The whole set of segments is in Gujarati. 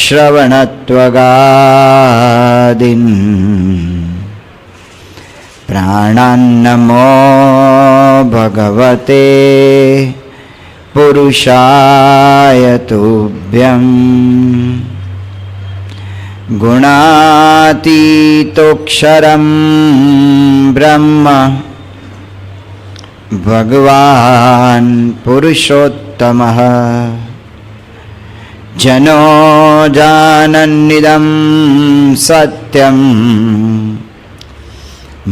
श्रवणत्वगादीन् प्राणान्नमो भगवते पुरुषाय तुभ्यं गुणातीतोऽक्षरं ब्रह्म भगवान् पुरुषोत्तमः जनो जानन्निदं सत्यं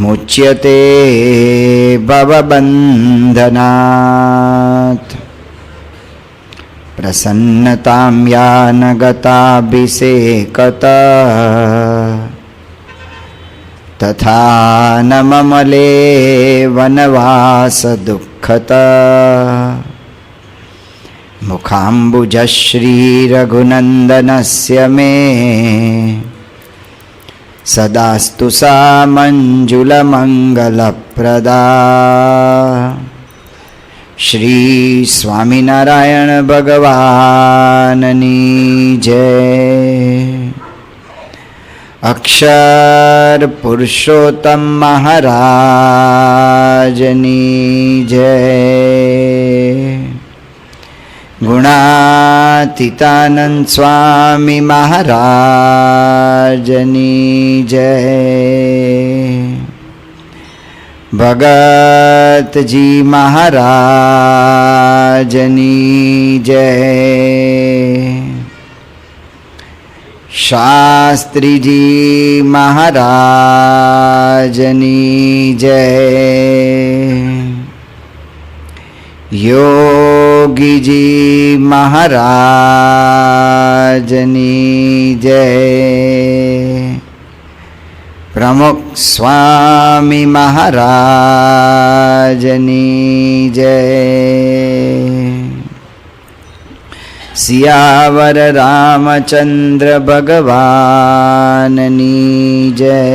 मुच्यते भवबन्धनात् प्रसन्नतां यान गताभिषेकतः तथा न ममले वनवास दुःखतः मुखाम्बुजश्रीरघुनन्दनस्य मे सदास्तु सा मञ्जुलमङ्गलप्रदा। श्री स्वामिनारायण भगवाननी जय। अक्षर पुरुषोत्तम महाराजनी जय। गुणातीतानंद स्वामी महाराजनी जय। भगत जी महाराजनी जय। शास्त्री जी महाराजनी जय। योगी जी महाराजनी जय। प्रमुख स्वामी महाराजनी जय। सियावर रामचंद्र भगवाननी जय।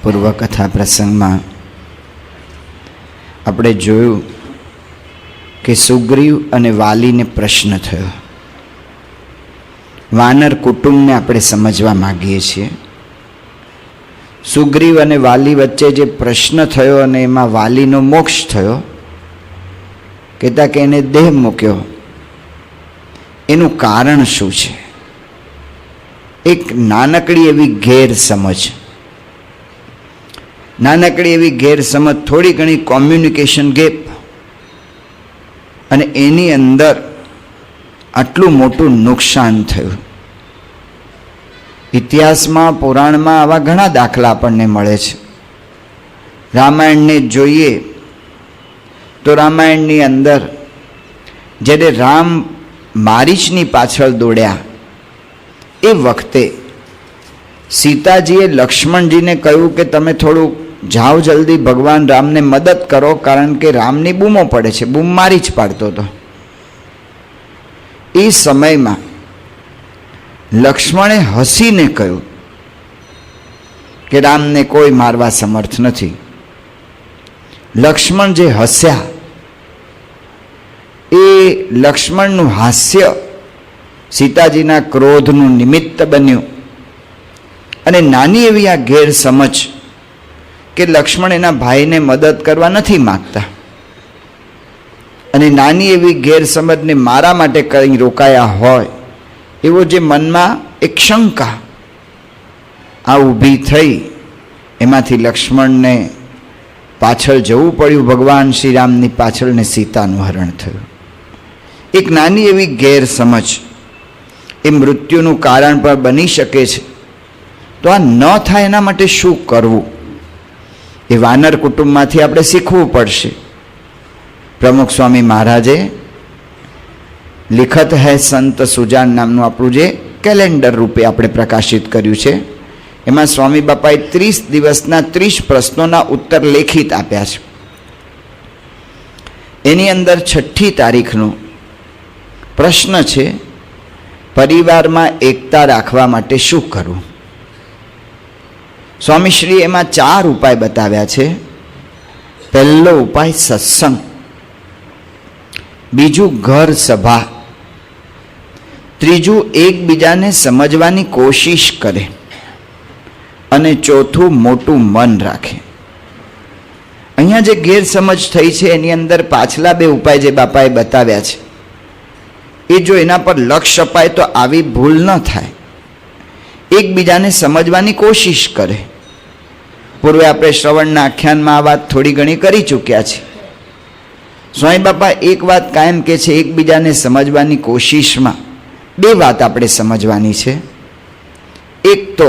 पूर्वकथा प्रसंग में આપણે જોયું કે સુગ્રીવ અને વાલીને પ્રશ્ન થયો. વાનર કુટુંબને આપણે સમજવા માંગીએ છીએ. સુગ્રીવ અને વાલી વચ્ચે જે પ્રશ્ન થયો અને એમાં વાલીનો મોક્ષ થયો, કહેતા કે એને દેહ મૂક્યો, એનું કારણ શું છે? એક નાનકડી એવી ગેરસમજ, નાનકડી એવી ગેરસમજ, થોડી ઘણી કોમ્યુનિકેશન ગેપ, અને એની અંદર આટલું મોટું નુકસાન થયું. ઇતિહાસમાં, પુરાણમાં આવા ઘણા દાખલા આપણને મળે છે. રામાયણને જોઈએ તો રામાયણની અંદર જ્યારે રામ મારીચની પાછળ દોડ્યા એ વખતે સીતાજીએ લક્ષ્મણજીને કહ્યું કે તમે થોડું જાઓ, જલ્દી ભગવાન રામને મદદ કરો, કારણ કે રામની બૂમો પડે છે. બૂમ મારી જ પાડતો હતો. એ સમયમાં લક્ષ્મણે હસીને કહ્યું કે રામને કોઈ મારવા સમર્થ નથી. લક્ષ્મણ જે હસ્યા, એ લક્ષ્મણનું હાસ્ય સીતાજીના ક્રોધનું નિમિત્ત બન્યું. અને નાની એવી આ ગેરસમજ કે લક્ષ્મણ એના ભાઈને મદદ કરવા નથી માગતા, અને નાની એવી ગેરસમજને મારા માટે કંઈ રોકાયા હોય એવો જે મનમાં એક શંકા આ ઊભી થઈ, એમાંથી લક્ષ્મણને પાછળ જવું પડ્યું ભગવાન શ્રી રામની પાછળ, ને સીતાનું હરણ થયું. એક નાની એવી ગેરસમજ એ મૃત્યુનું કારણ પણ બની શકે છે. તો આ ન થાય એના માટે શું કરવું, એ વાનર કુટુંબમાંથી આપણે શીખવું પડશે. પ્રમુખ સ્વામી મહારાજે લિખત હૈ સંત સુજાન નામનું આપણું જે કેલેન્ડર રૂપે આપણે પ્રકાશિત કર્યું છે, એમાં સ્વામી બાપાએ 30 દિવસના 30 પ્રશ્નોના ઉત્તર લેખિત આપ્યા છે. એની અંદર 6ઠી તારીખનો પ્રશ્ન છે, પરિવારમાં એકતા રાખવા માટે શું કરવું. સ્વામીશ્રી એમાં 4 ઉપાય બતાવ્યા છે. પહેલો ઉપાય સત્સંગ, બીજું ઘર સભા, ત્રીજું એકબીજાને સમજવાની કોશિશ કરે, અને ચોથું મોટું મન રાખે. અહીંયા જે ગેરસમજ થઈ છે એની અંદર પાછલા બે ઉપાય જે બાપાએ બતાવ્યા છે એ જો એના પર લક્ષ્ય અપાય તો આવી ભૂલ ન થાય. એકબીજાને સમજવાની કોશિશ કરે. પૂર્વે આપણે શ્રવણના આખ્યાનમાં આ વાત થોડી ઘણી કરી ચૂક્યા છે. સ્વામી બાપા એક વાત કાયમ કહે છે, એકબીજાને સમજવાની કોશિશમાં બે વાત આપણે સમજવાની છે. એક તો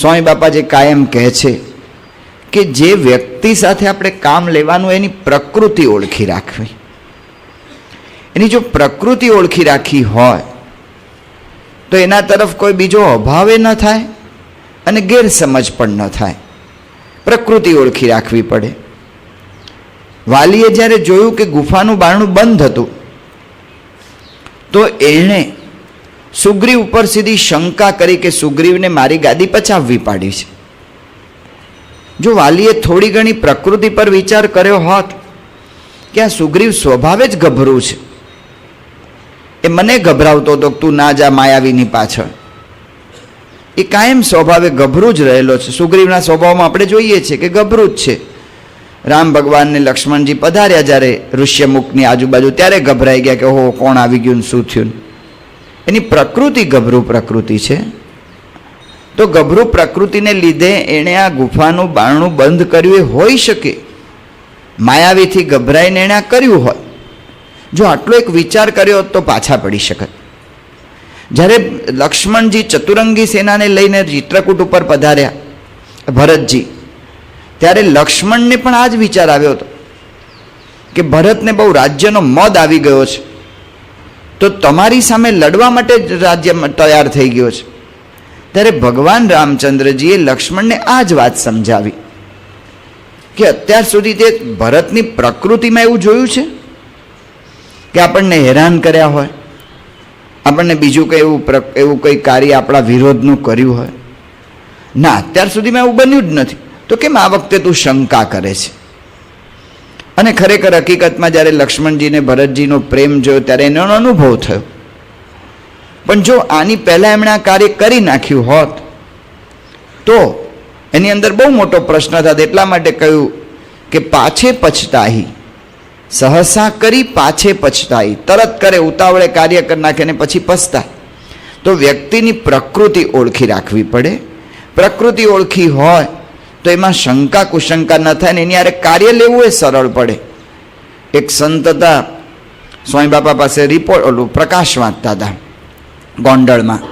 સ્વામી બાપા જે કાયમ કહે છે કે જે વ્યક્તિ સાથે આપણે કામ લેવાનું એની પ્રકૃતિ ઓળખી રાખવી. એની જો પ્રકૃતિ ઓળખી રાખી હોય તો એના તરફ કોઈ બીજો અભાવે ન થાય અને ગેરસમજ પણ ન થાય. પ્રકૃતિ ઓળખી રાખવી પડે. વાલીએ જ્યારે જોયું કે ગુફાનું બારણું બંધ હતું તો એણે સુગ્રીવ ઉપર સીધી શંકા કરી કે સુગ્રીવને મારી ગાદી પચાવવી પાડી છે. જો વાલીએ થોડી ઘણી પ્રકૃતિ પર વિચાર કર્યો હોત કે આ સુગ્રીવ સ્વભાવે જ ગભરું છે, એ મને ગભરાવતો હતો તું ના જા માયાવીની પાછળ, એ કાયમ સ્વભાવે ગભરું જ રહેલો છે. સુગ્રીવના સ્વભાવમાં આપણે જોઈએ છીએ કે ગભરું જ છે. રામ ભગવાનને લક્ષ્મણજી પધાર્યા જ્યારે ઋષ્યમુખની આજુબાજુ ત્યારે ગભરાઈ ગયા કે ઓહો કોણ આવી ગયું, શું થયું. એની પ્રકૃતિ ગભરું પ્રકૃતિ છે. તો ગભરું પ્રકૃતિને લીધે એણે આ ગુફાનું બારણું બંધ કર્યું એ હોઈ શકે, માયાવીથી ગભરાઈને એણે આ કર્યું હોય. જો આટલો એક વિચાર કર્યો તો પાછા પડી શકત. જ્યારે લક્ષ્મણજી ચતુરંગી સેનાને લઈને ચિત્રકૂટ ઉપર પધાર્યા ભરતજી, ત્યારે લક્ષ્મણને પણ આ જ વિચાર આવ્યો હતો કે ભરતને બહુ રાજ્યનો મદ આવી ગયો છે, તો તમારી સામે લડવા માટે જ રાજ્ય તૈયાર થઈ ગયો છે. ત્યારે ભગવાન રામચંદ્રજીએ લક્ષ્મણને આ જ વાત સમજાવી કે અત્યાર સુધી તે ભરતની પ્રકૃતિમાં એવું જોયું છે કે આપણને હેરાન કર્યા હોય, આપણને બીજું કંઈ એવું કંઈ કાર્ય આપણા વિરોધનું કર્યું હોય. ના, અત્યાર સુધીમાં એવું બન્યું જ નથી, તો કેમ આ વખતે તું શંકા કરે છે? અને ખરેખર હકીકતમાં જ્યારે લક્ષ્મણજીને ભરતજીનો પ્રેમ જોયો ત્યારે એનો અનુભવ થયો. પણ જો આની પહેલાં એમણે આ કાર્ય કરી નાખ્યું હોત તો એની અંદર બહુ મોટો પ્રશ્ન થાત. એટલા માટે કહ્યું કે પાછે પછતાહી, સહસા કરી પાછે પછતાઈ. તરત કરે, ઉતાવળે કાર્ય કરી નાખે ને પછી પછતાય. તો વ્યક્તિની પ્રકૃતિ ઓળખી રાખવી પડે. પ્રકૃતિ ઓળખી હોય તો એમાં શંકા કુશંકા ન થાય ને એની યારે કાર્ય લેવું એ સરળ પડે. એક સંત હતા, સ્વામી બાપા પાસે રિપોર્ટ ઓલું પ્રકાશ વાંચતા હતા ગોંડલમાં.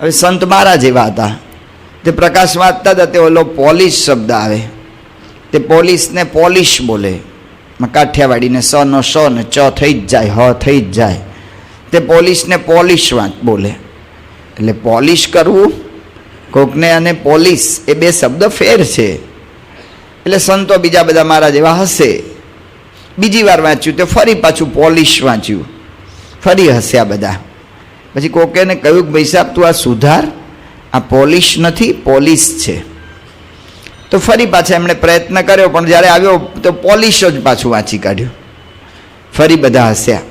હવે સંત મારા જેવા હતા, તે પ્રકાશ વાંચતા હતા. તે ઓલો પોલીશ શબ્દ આવે, તે પોલીસને પોલીશ બોલે. કાઠિયાવાડીને સ નો સ ને ચ થઈ જ જાય, હ થઈ જ જાય. તે પોલીસને પોલીશ બોલે. એટલે પોલીશ કરવું કોકને અને પોલીસ એ બે શબ્દ ફેર છે. એટલે સંતો બીજા બધા મારા જેવા હશે. બીજી વાર વાંચ્યું તો ફરી પાછું પોલીશ વાંચ્યું, ફરી હસ્યા બધા. પછી કોકેને કહ્યું કે ભાઈ સાહેબ તું આ સુધાર, આ પોલીશ નથી પોલીસ છે. તો ફરી પાછા એમણે પ્રયત્ન કર્યો, પણ જ્યારે આવ્યો તો પોલીશ જ પાછું વાંચી કાઢ્યું. ફરી બધા હસ્યા.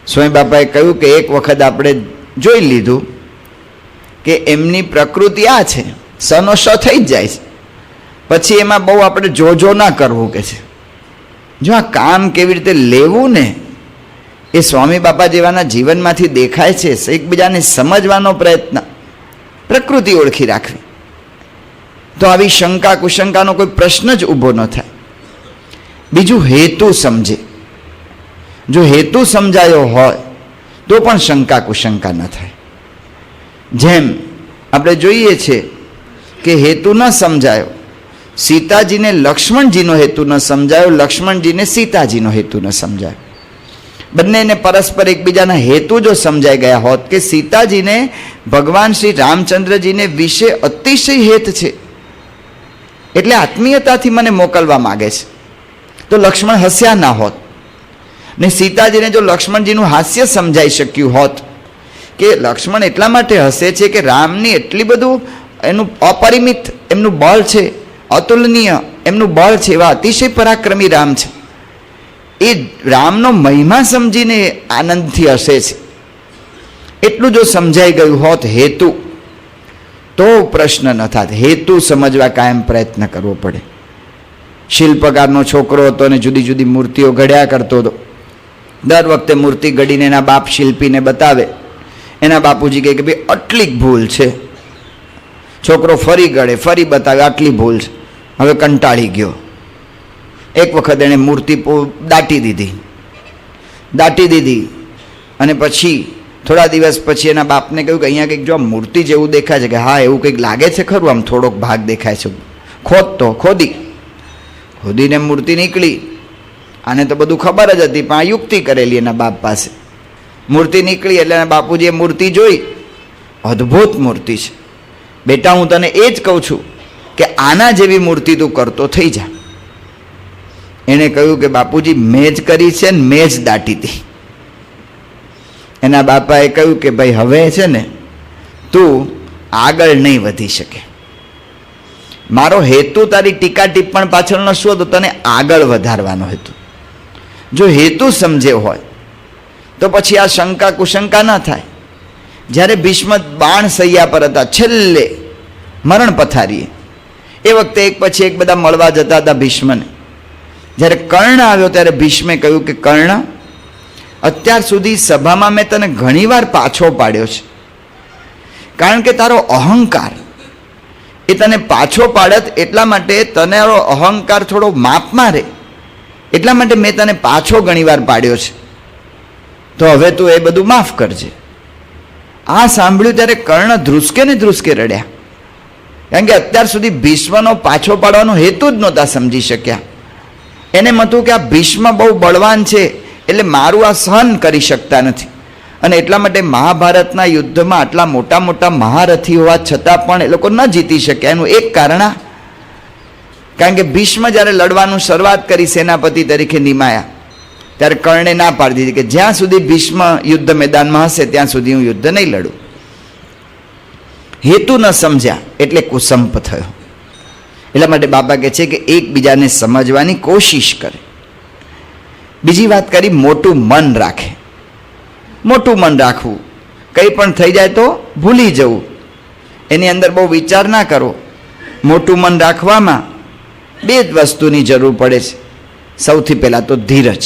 સ્વામી બાપાએ કહ્યું કે એક વખત આપણે જોઈ લીધું કે એમની પ્રકૃતિ આ છે, સનો સ થઈ જ જાય છે, પછી એમાં બહુ આપણે જોજો ના કરવું કે છે. જો આ કામ કેવી રીતે લેવું ને એ સ્વામી બાપા જેવાના જીવનમાંથી દેખાય છે. એકબીજાને સમજવાનો પ્રયત્ન, પ્રકૃતિ ઓળખી રાખવી, તો આવી શંકા કુશંકાનો કોઈ પ્રશ્ન જ ઊભો ન થાય. બીજું હેતુ સમજે. જો હેતુ સમજાયો હોય તો પણ શંકા કુશંકા ન થાય. જેમ આપણે જોઈએ છે કે હેતુ ન સમજાયો, સીતાજીને લક્ષ્મણજીનો હેતુ ન સમજાયો, લક્ષ્મણજીને સીતાજીનો હેતુ ન સમજાયો. બંનેને પરસ્પર એકબીજાના હેતુ જો સમજાઈ ગયા હોત કે સીતાજીને ભગવાન શ્રી રામચંદ્રજીને વિશે અતિશય હેત છે, એટલે આત્મીયતાથી મને મોકલવા માગે છે, તો લક્ષ્મણ હસ્યા ના હોત. ને સીતાજીને જો લક્ષ્મણજીનું હાસ્ય સમજાઈ શક્યું હોત કે લક્ષ્મણ એટલા માટે હસે છે કે રામની એટલી બધું એનું અપરિમિત એમનું બળ છે, અતુલનીય એમનું બળ છે, એવા અતિશય પરાક્રમી રામ છે. એ રામનો મહિમા સમજીને આનંદથી હસે છે. એટલું જો સમજાઈ ગયું હોત હેતુ, તો પ્રશ્ન ન થાત. હેતુ સમજવા કાયમ પ્રયત્ન કરવો પડે. શિલ્પકારનો છોકરો હતો અને જુદી જુદી મૂર્તિઓ ઘડ્યા કરતો હતો. દર વખતે મૂર્તિ ઘડીને એના બાપ શિલ્પીને બતાવે. એના બાપુજી કહે કે ભાઈ આટલી ભૂલ છે. છોકરો ફરી ગળે, ફરી બતાવે આટલી ભૂલ છે. હવે કંટાળી ગયો. એક વખત એણે મૂર્તિ દાટી દીધી અને પછી થોડા દિવસ પછી એના બાપને કહ્યું કે અહીંયા કંઈક જો આ મૂર્તિ જેવું દેખાય છે. કે હા એવું કંઈક લાગે છે ખરું, આમ થોડોક ભાગ દેખાય છે. ખોદીને મૂર્તિ નીકળી. આને તો બધું ખબર જ હતી, પણ આ યુક્તિ કરેલી એના બાપ પાસે. મૂર્તિ નીકળી એટલે એના બાપુજીએ મૂર્તિ જોઈ. અદ્ભુત મૂર્તિ છે બેટા, હું તને એ જ કહું છું કે આના જેવી મૂર્તિ તું કરતો થઈ જા. એણે કહ્યું કે બાપુજી મેં જ કરી છે ને મેં જ દાટી હતી. એના બાપાએ કહ્યું કે ભાઈ હવે છે ને તું આગળ નહીં વધી શકે. મારો હેતુ તારી ટીકા ટિપ્પણ પાછળનો શું હતો? તને આગળ વધારવાનો હેતુ. જો હેતુ સમજ્યો હોય તો પછી આ શંકા કુશંકા ન થાય. જ્યારે ભીષ્મ બાણ સૈયા પર હતા, છેલ્લે મરણ પથારીએ, એ વખતે એક પછી એક બધા મળવા જતા હતા ભીષ્મને. જ્યારે કર્ણ આવ્યો ત્યારે ભીષ્મે કહ્યું કે કર્ણ, અત્યાર સુધી સભામાં મેં તને ઘણીવાર પાછો પાડ્યો છે, કારણ કે તારો અહંકાર એ તને પાછો પાડત એટલા માટે, તનેરો અહંકાર થોડો માપમાં રહે એટલા માટે મેં તને પાછો ઘણીવાર પાડ્યો છે. તો હવે તું એ બધું માફ કરજે. આ સાંભળ્યું ત્યારે કર્ણ ધ્રુસકે ને ધ્રુસકે રડ્યા, કારણ કે અત્યાર સુધી ભીષ્મનો પાછો પાડવાનો હેતુ જ નહોતા સમજી શક્યા. એને એમ હતું કે આ ભીષ્મ બહુ બળવાન છે એટલે મારું આ સહન કરી શકતા નથી, અને એટલા માટે મહાભારતના યુદ્ધમાં આટલા મોટા મોટા મહારથી હોવા છતાં પણ એ લોકો ન જીતી શક્યા. એનું એક કારણ કારણ કે ભીષ્મ જ્યારે લડવાનું શરૂઆત કરી સેનાપતિ તરીકે નિમાયા, ત્યારે કર્ણે ના પાડી દીધી કે જ્યાં સુધી ભીષ્મ યુદ્ધ મેદાનમાં હશે ત્યાં સુધી હું યુદ્ધ નહીં લડું. હેતુ ન સમજ્યા એટલે કુસંપ થયો. એટલા માટે બાબા કહે છે કે એકબીજાને સમજવાની કોશિશ કરે. બીજી વાત કરી, મોટું મન રાખે. મોટું મન રાખવું, કંઈ પણ થઈ જાય તો ભૂલી જવું, એની અંદર બહુ વિચાર ના કરવો. મોટું મન રાખવામાં બે જ વસ્તુની જરૂર પડે છે. સૌથી પહેલાં તો ધીરજ.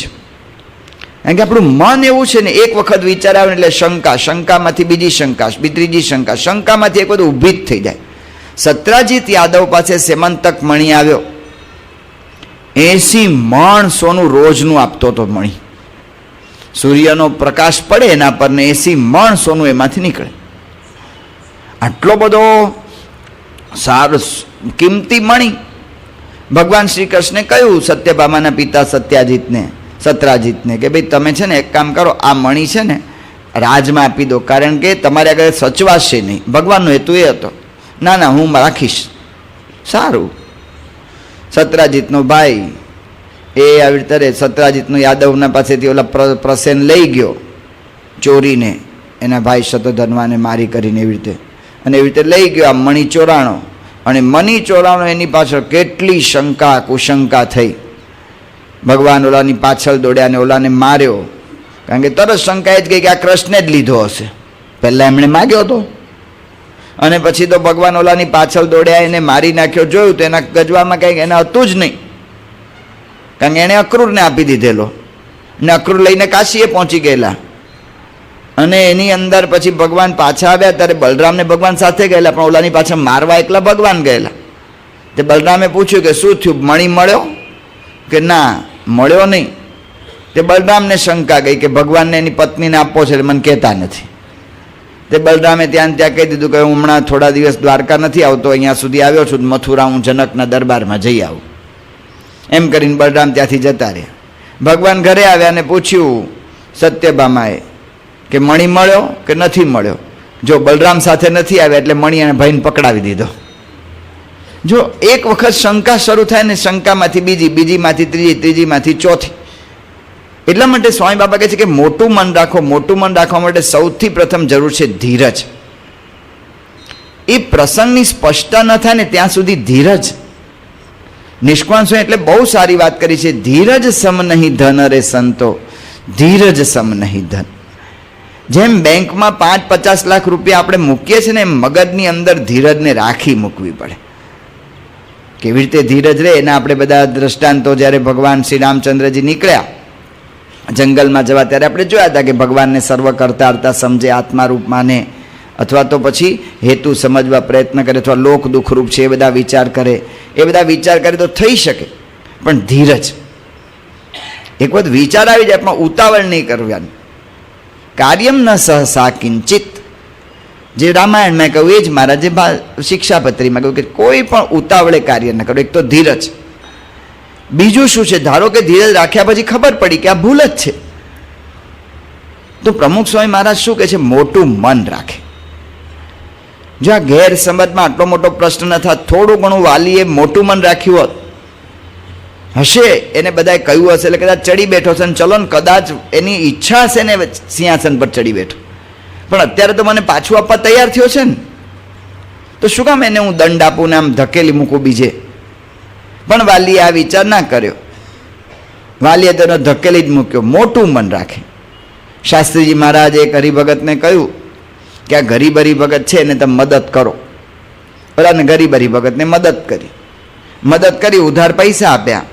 કારણ કે આપણું મન એવું છે ને, એક વખત વિચાર આવે એટલે શંકા, શંકામાંથી બીજી શંકા, ત્રીજી શંકા, શંકામાંથી એક બધું ઊભી જ થઈ જાય. સત્રાજીત યાદવ પાસે સેમંતક મણી આવ્યો. 80 મણ સોનું રોજનું આપતો હતો મણી. સૂર્યનો પ્રકાશ પડે એના પર ને 80 મણ સોનું એમાંથી નીકળે. આટલો બધો સારો કિંમતી મણી. ભગવાન શ્રી કૃષ્ણે કહ્યું સત્યભામાના પિતા સત્રાજીતને કે ભાઈ તમે છે ને એક કામ કરો, આ મણી છે ને રાજમાં આપી દો, કારણ કે તમારે આગળ સચવાશે નહીં. ભગવાનનો હેતુ એ હતો. ના ના, હું રાખીશ. સારું. સત્રાજીતનો ભાઈ એ આવી રીતે સત્રાજીતનો યાદવના પાસેથી ઓલા પ્રસેન લઈ ગયો ચોરીને, એના ભાઈ શતધન્વાને મારી કરીને એવી રીતે, અને એવી રીતે લઈ ગયો. આ મણી ચોરાણો, અને મણી ચોરાણો એની પાછળ કેટલી શંકા કુશંકા થઈ. ભગવાન ઓલાની પાછળ દોડ્યા અને ઓલાને માર્યો, કારણ કે તરત શંકા એ જ ગઈ કે આ કૃષ્ણે જ લીધો હશે. પહેલાં એમણે માગ્યો હતો, અને પછી તો ભગવાન ઓલાની પાછળ દોડ્યા, એને મારી નાખ્યો. જોયું તો એના ગજવામાં કંઈક એને હતું જ નહીં, કારણ કે એણે અક્રૂરને આપી દીધેલો, ને અક્રૂર લઈને કાશીએ પહોંચી ગયેલા. અને એની અંદર પછી ભગવાન પાછા આવ્યા ત્યારે બલરામને ભગવાન સાથે ગયેલા, પણ ઓલાની પાછળ મારવા એકલા ભગવાન ગયેલા. તે બલરામે પૂછ્યું કે શું થયું, મણી મળ્યો? કે ના, મળ્યો નહીં. તે બલરામને શંકા ગઈ કે ભગવાનને એની પત્નીને આપવો છે, મને કહેતા નથી. તે બલરામે ત્યાં કહી દીધું કે હું હમણાં થોડા દિવસ દ્વારકા નથી આવતો, અહીંયા સુધી આવ્યો છું, મથુરા હું જનકના દરબારમાં જઈ આવું. એમ કરીને બલરામ ત્યાંથી જતા રહ્યા. ભગવાન ઘરે આવ્યા અને પૂછ્યું સત્યભામાએ કે મણી મળ્યો કે નથી મળ્યો? જો બલરામ સાથે નથી આવ્યા એટલે મણી અને ભાઈને પકડાવી દીધો. જો એક વખત શંકા શરૂ થાય ને, શંકામાંથી બીજી, બીજીમાંથી ત્રીજી, ત્રીજીમાંથી ચોથી. એટલા માટે સ્વામી બાબા કહે છે કે મોટું મન રાખો. મોટું મન રાખવા માટે સૌથી પ્રથમ જરૂર છે ધીરજ. એ પ્રસંગની સ્પષ્ટતા ન થાય ને ત્યાં સુધી ધીરજ. નિષ્કાંત સ્વામી એટલે બહુ સારી વાત કરી છે. ધીરજ સમ નહીં ધન રે સંતો, ધીરજ સમ નહીં ધન. જેમ બેંકમાં 5-50 લાખ રૂપિયા આપણે મૂકીએ છીએ ને, એમ મગજની અંદર ધીરજને રાખી મૂકવી પડે. કેવી રીતે ધીરજ રહે એના આપણે બધા દ્રષ્ટાંતો, જ્યારે ભગવાન શ્રી રામચંદ્રજી નીકળ્યા જંગલમાં જવા, ત્યારે આપણે જોયા હતા કે ભગવાનને સર્વ કરતા હરતા સમજે, આત્મા રૂપમાં ને, અથવા તો પછી હેતુ સમજવા પ્રયત્ન કરે, અથવા લોક દુઃખરૂપ છે એ બધા વિચાર કરે. એ બધા વિચાર કરે તો થઈ શકે, પણ ધીરજ. એક વખત વિચાર આવી જાય પણ ઉતાવળ નહીં કરવાની. કાર્યમ ન સહસા કિંચિત, જે રામાયણમાં કહ્યું એ જ મહારાજે શિક્ષાપત્રીમાં કહ્યું કે કોઈ પણ ઉતાવળે કાર્ય ન કરો. એક તો ધીરજ. બીજું શું છે? ધારો કે ધીરજ રાખ્યા પછી ખબર પડી કે આ ભૂલ જ છે, તો પ્રમુખ સ્વામી મહારાજ શું કહે છે? મોટું મન રાખે. જો આ ગેરસમજમાં આટલો મોટો પ્રશ્ન ન થાય, થોડું ઘણું વાલીએ મોટું મન રાખ્યું હોત, હશે એને બધાએ કહ્યું હશે એટલે કદાચ ચડી બેઠો છે, ને ચલો ને કદાચ એની ઈચ્છા હશે ને સિંહાસન પર ચડી બેઠો, પણ અત્યારે તો મને પાછું આપવા તૈયાર થયો છે ને, તો શું કામ એને હું દંડ આપું ને આમ ધકેલી મૂકું બીજે? પણ વાલીએ આ વિચાર ના કર્યો. વાલીએ તેનો ધકેલી જ મૂક્યો. મોટું મન રાખે. શાસ્ત્રીજી મહારાજે એક હરિભગતને કહ્યું કે આ ગરીબ હરિભગત છે એને તમે મદદ કરો. બરાબર ને? ગરીબ હરિભગતને મદદ કરી ઉધાર પૈસા આપ્યા.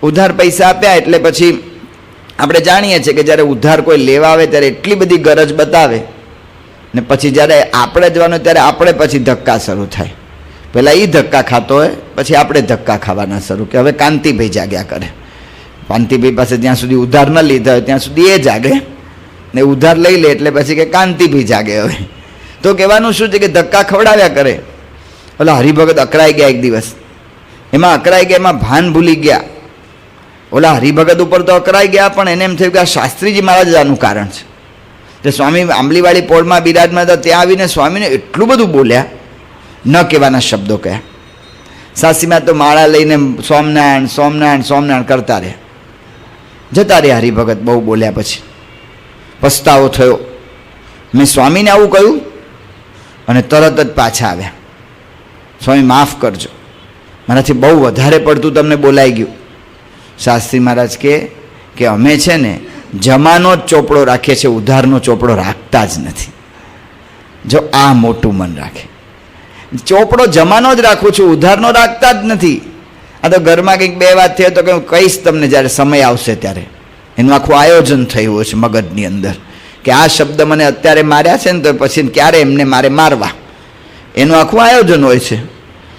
ઉધાર પૈસા આપ્યા એટલે પછી આપણે જાણીએ છીએ કે જ્યારે ઉધાર કોઈ લેવા આવે ત્યારે એટલી બધી ગરજ બતાવે ને પછી જ્યારે આપણે જવાનું ત્યારે આપણે પછી ધક્કા શરૂ થાય. પહેલાં એ ધક્કા ખાતો હોય, પછી આપણે ધક્કા ખાવાના શરૂ, કે હવે કાંતિભાઈ જાગ્યા કરે. કાંતિભાઈ પાસે જ્યાં સુધી ઉધાર ન લીધા હોય ત્યાં સુધી એ જાગે, ને ઉધાર લઈ લે એટલે પછી કે કાંતિભાઈ જાગે. હવે તો કહેવાનું શું છે કે ધક્કા ખવડાવ્યા કરે. ઓલા હરિભગત અકળાઈ ગયા એક દિવસ. એમાં અકળાઈ ગયા, એમાં ભાન ભૂલી ગયા. ઓલા હરિભગત ઉપર તો અકળાઈ ગયા, પણ એને એમ થયું કે આ શાસ્ત્રીજી મહારાજ આનું કારણ છે. તે સ્વામી આંબલીવાળી પોળમાં બિરાજમાં હતા, ત્યાં આવીને સ્વામીને એટલું બધું બોલ્યા, ન કહેવાના શબ્દો કહ્યા. સાસીમાં તો માળા લઈને સોમનારાયણ સોમનારાયણ સોમનારાયણ કરતા રહ્યા. જતા રહ્યા હરિભગત બહુ બોલ્યા પછી. પસ્તાવો થયો, મેં સ્વામીને આવું કહ્યું, અને તરત જ પાછા આવ્યા. સ્વામી માફ કરજો, મારાથી બહુ વધારે પડતું તમને બોલાઈ ગયું. શાસ્ત્રી મહારાજ કે અમે છે ને જમાનો જ ચોપડો રાખીએ છીએ, ઉધારનો ચોપડો રાખતા જ નથી. જો આ મોટું મન રાખે. ચોપડો જમાનો જ રાખું છું, ઉધારનો રાખતા જ નથી. આ તો ઘરમાં કંઈક બે વાત થઈ તો કે હું કહીશ તમને જ્યારે સમય આવશે ત્યારે. એનું આખું આયોજન થયું હોય છે મગજની અંદર કે આ શબ્દ મને અત્યારે માર્યા છે ને તો પછી ક્યારે એમને મારે મારવા, એનું આખું આયોજન હોય છે.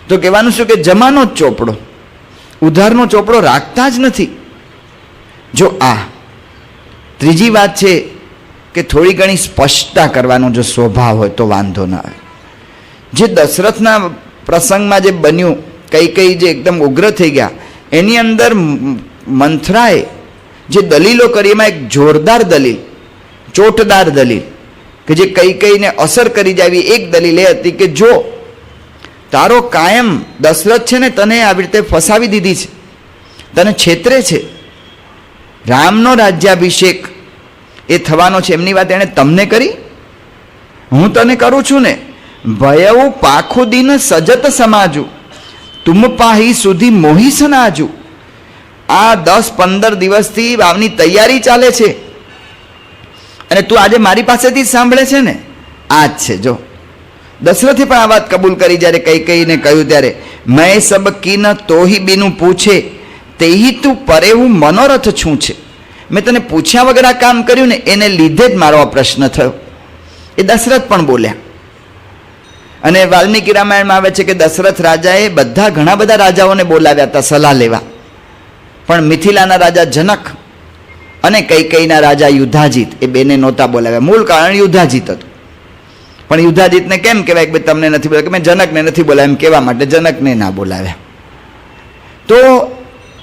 તો કહેવાનું શું કે જમાનો જ ચોપડો, ઉધારનો ચોપડો રાખતા જ નથી. જો આ ત્રીજી વાત છે કે થોડી ઘણી સ્પષ્ટતા કરવાનો જો સ્વભાવ હોય તો વાંધો ના આવે. જે દશરથના પ્રસંગમાં જે બન્યું, કઈ જે એકદમ ઉગ્ર થઈ ગયા, એની અંદર મંથરાએ જે દલીલો કરી એમાં એક જોરદાર દલીલ, ચોટદાર દલીલ કે જે કઈને અસર કરી જાવી, એક દલીલ એ હતી કે જો તારો કાયમ દશરથ છે ને તને આવી રીતે ફસાવી દીધી છે, તને છેતરે છે. રામનો રાજ્યાભિષેક એ થવાનો છે એમની વાત એણે તમને કરી, હું તને કરું છું ને. ભયવું પાખું દિન સજત સમાજુ, તુમ પાહી સુધી મોહી સનાજુ. આ 10-15 દિવસથી વાવની તૈયારી ચાલે છે અને તું આજે મારી પાસેથી સાંભળે છે ને, આ જ છે. જો દશરથે પણ આ વાત કબૂલ કરી જ્યારે કઈને કહ્યું ત્યારે, મેં સબ કીન તોહી બીનું પૂછે તેહી તું પરે હું મનોરથ છું છે. મેં તને પૂછ્યા વગર આ કામ કર્યું ને એને લીધે જ મારો આ પ્રશ્ન થયો. એ દશરથ પણ બોલ્યા. અને વાલ્મીકી રામાયણમાં આવે છે કે દશરથ રાજાએ ઘણા બધા રાજાઓને બોલાવ્યા હતા સલાહ લેવા, પણ મિથિલાના રાજા જનક અને કૈકેયીના રાજા યુધાજીત એ બેને નહોતા બોલાવ્યા. મૂળ કારણ યુધાજીત હતું, પણ યુધાજીતને કેમ કહેવાય કે તમને નથી બોલાવ્યા, કે મેં જનકને નથી બોલાવ્યા એમ કહેવા માટે જનકને ના બોલાવ્યા. તો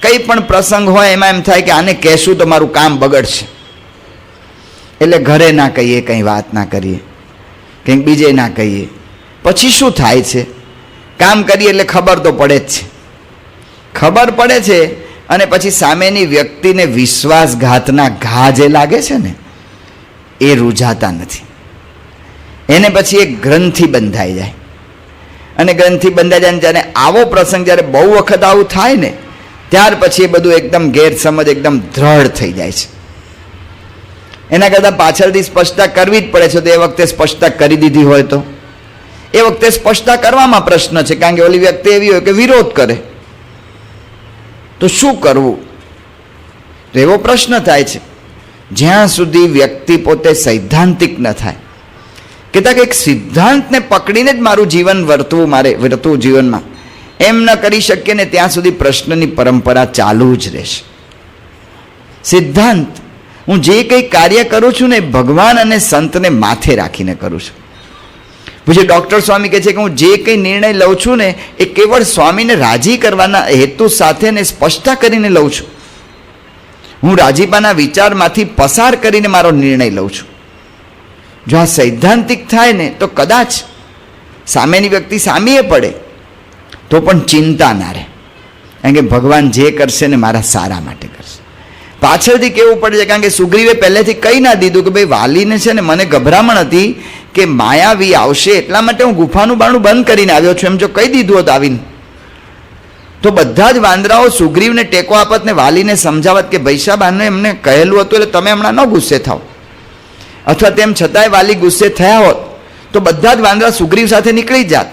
કંઈ પણ પ્રસંગ હોય એમાં એમ થાય કે આને કહેશું તો મારું કામ બગડશે, એટલે ઘરે ના કહીએ, કંઈ વાત ના કરીએ, કંઈક બીજે ના કહીએ. પછી શું થાય છે, કામ કરીએ એટલે ખબર તો પડે જ છે. ખબર પડે છે અને પછી સામેની વ્યક્તિને વિશ્વાસઘાતના ઘા જે લાગે છે ને એ રૂઝાતા નથી. એને પછી એક ગ્રંથિ બંધાઈ જાય, અને ગ્રંથિ બંધાઈ જાય ત્યારે આવો પ્રસંગ જ્યારે બહુ વખત આવું થાય ને ત્યાર પછી એ બધું એકદમ ગેરસમજ એકદમ દ્રઢ થઈ જાય છે. એના કરતાં પાછળથી સ્પષ્ટતા કરવી જ પડે છે. તો એ વખતે સ્પષ્ટતા કરી દીધી હોય તો એ વખતે સ્પષ્ટતા કરવામાં પ્રશ્ન છે, કારણ કે ઓલી વ્યક્તિ એવી હોય કે વિરોધ કરે, તો શું કરવું? તો એવો પ્રશ્ન થાય છે. જ્યાં સુધી વ્યક્તિ પોતે સૈદ્ધાંતિક ન થાય, કહેતા કે એક સિદ્ધાંતને પકડીને જ મારું જીવન વર્તવું જીવનમાં એમ ન કરી શકીએ ને ત્યાં સુધી પ્રશ્નની પરંપરા ચાલુ જ રહેશે. સિદ્ધાંત, હું જે કંઈ કાર્ય કરું છું ને ભગવાન અને સંતને માથે રાખીને કરું છું. પછી ડૉક્ટર સ્વામી કહે છે કે હું જે કંઈ નિર્ણય લઉં છું ને એ કેવળ સ્વામીને રાજી કરવાના હેતુ સાથે ને સ્પષ્ટતા કરીને લઉં છું. હું રાજીપાના વિચારમાંથી પસાર કરીને મારો નિર્ણય લઉં છું. જો આ સૈદ્ધાંતિક થાય ને તો કદાચ સામેની વ્યક્તિ સામીએ પડે તો પણ ચિંતા ના રહે, કારણ કે ભગવાન જે કરશે ને મારા સારા માટે કરશે. પાછળથી કેવું પડે છે, કારણ કે સુગ્રીવે પહેલેથી કહી ના દીધું કે ભાઈ વાલીને છે ને મને ગભરામણ હતી કે માયાવી આવશે એટલા માટે હું ગુફાનું બારણું બંધ કરીને આવ્યો છું. એમ જો કહી દીધું હોત આવીને તો બધા જ વાંદરાઓ સુગ્રીવને ટેકો આપત ને વાલીને સમજાવત કે ભાઈ સાહેબ આને એમને કહેલું હતું એટલે તમે હમણાં ન ગુસ્સે થાવ, અથવા તેમ છતાંય વાલી ગુસ્સે થયા હોત તો બધા જ વાંદરા સુગ્રીવ સાથે નીકળી જાત.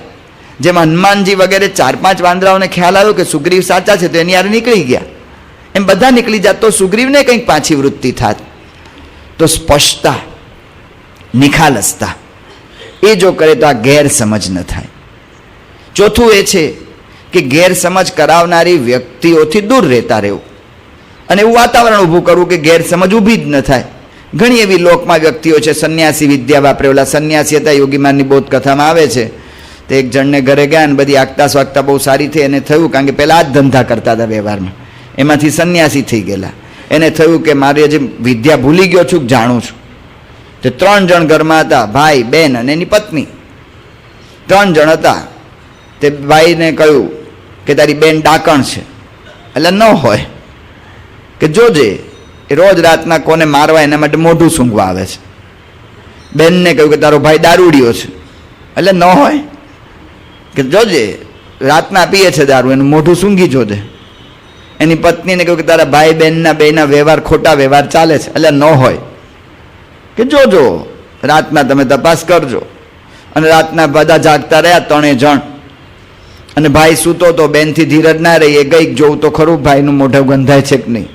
જેમ હનુમાનજી વગેરે 4-5 વાંદરાઓને ખ્યાલ આવ્યો કે સુગ્રીવ સાચા છે તો એની યારે નીકળી ગયા, એમ બધા નીકળી જાત તો સુગ્રીવને કંઈક પાછી વૃત્તિ થાત. તો સ્પષ્ટતા, નિખાલસતા એ જો કરે તો આ ગેરસમજ ન થાય. ચોથું એ છે કે ગેરસમજ કરાવનારી વ્યક્તિઓથી દૂર રહેતા રહેવું અને એવું વાતાવરણ ઊભું કરવું કે ગેરસમજ ઊભી જ ન થાય. ઘણી એવી લોકમાં વ્યક્તિઓ છે, સંન્યાસી વિદ્યા વાપરે. ઓલા સંન્યાસી હતા, યોગીમાનની બોધ કથામાં આવે છે. તે એક જણને ઘરે ગયા અને બધી આગતા સ્વાગતા બહુ સારી થઈ. એને થયું, કારણ કે પહેલાં આ જ ધંધા કરતા હતા વ્યવહારમાં, એમાંથી સંન્યાસી થઈ ગયેલા. એને થયું કે મારી હજી વિદ્યા ભૂલી ગયો છું, જાણું છું. તે 3 જણ ઘરમાં હતા, ભાઈ, બેન અને એની પત્ની. 3 જણ હતા. તે ભાઈને કહ્યું કે તારી બેન ડાકણ છે. એટલે ન હોય કે જોજે એ રોજ રાતના કોને મારવા એના માટે મોઢું સૂંઘવા આવે છે. બેનને કહ્યું કે તારો ભાઈ દારૂડિયો છે. એટલે ન હોય કે જોજે રાતના પીએ છે દારૂ, એનું મોઢું સૂંઘી જોજે. એની પત્નીને કહ્યું કે તારા ભાઈ બહેનના બેના વ્યવહાર ખોટા વ્યવહાર ચાલે છે. એટલે ન હોય કે જોજો રાતના તમે તપાસ કરજો. અને રાતના બધા જાગતા રહ્યા 3 જણ. અને ભાઈ સૂતો તો, બેનથી ધીરજ ના રહી, એ ગઈ જોવું તો ખરું ભાઈનું મોઢું ગંધાય છે કે નહીં.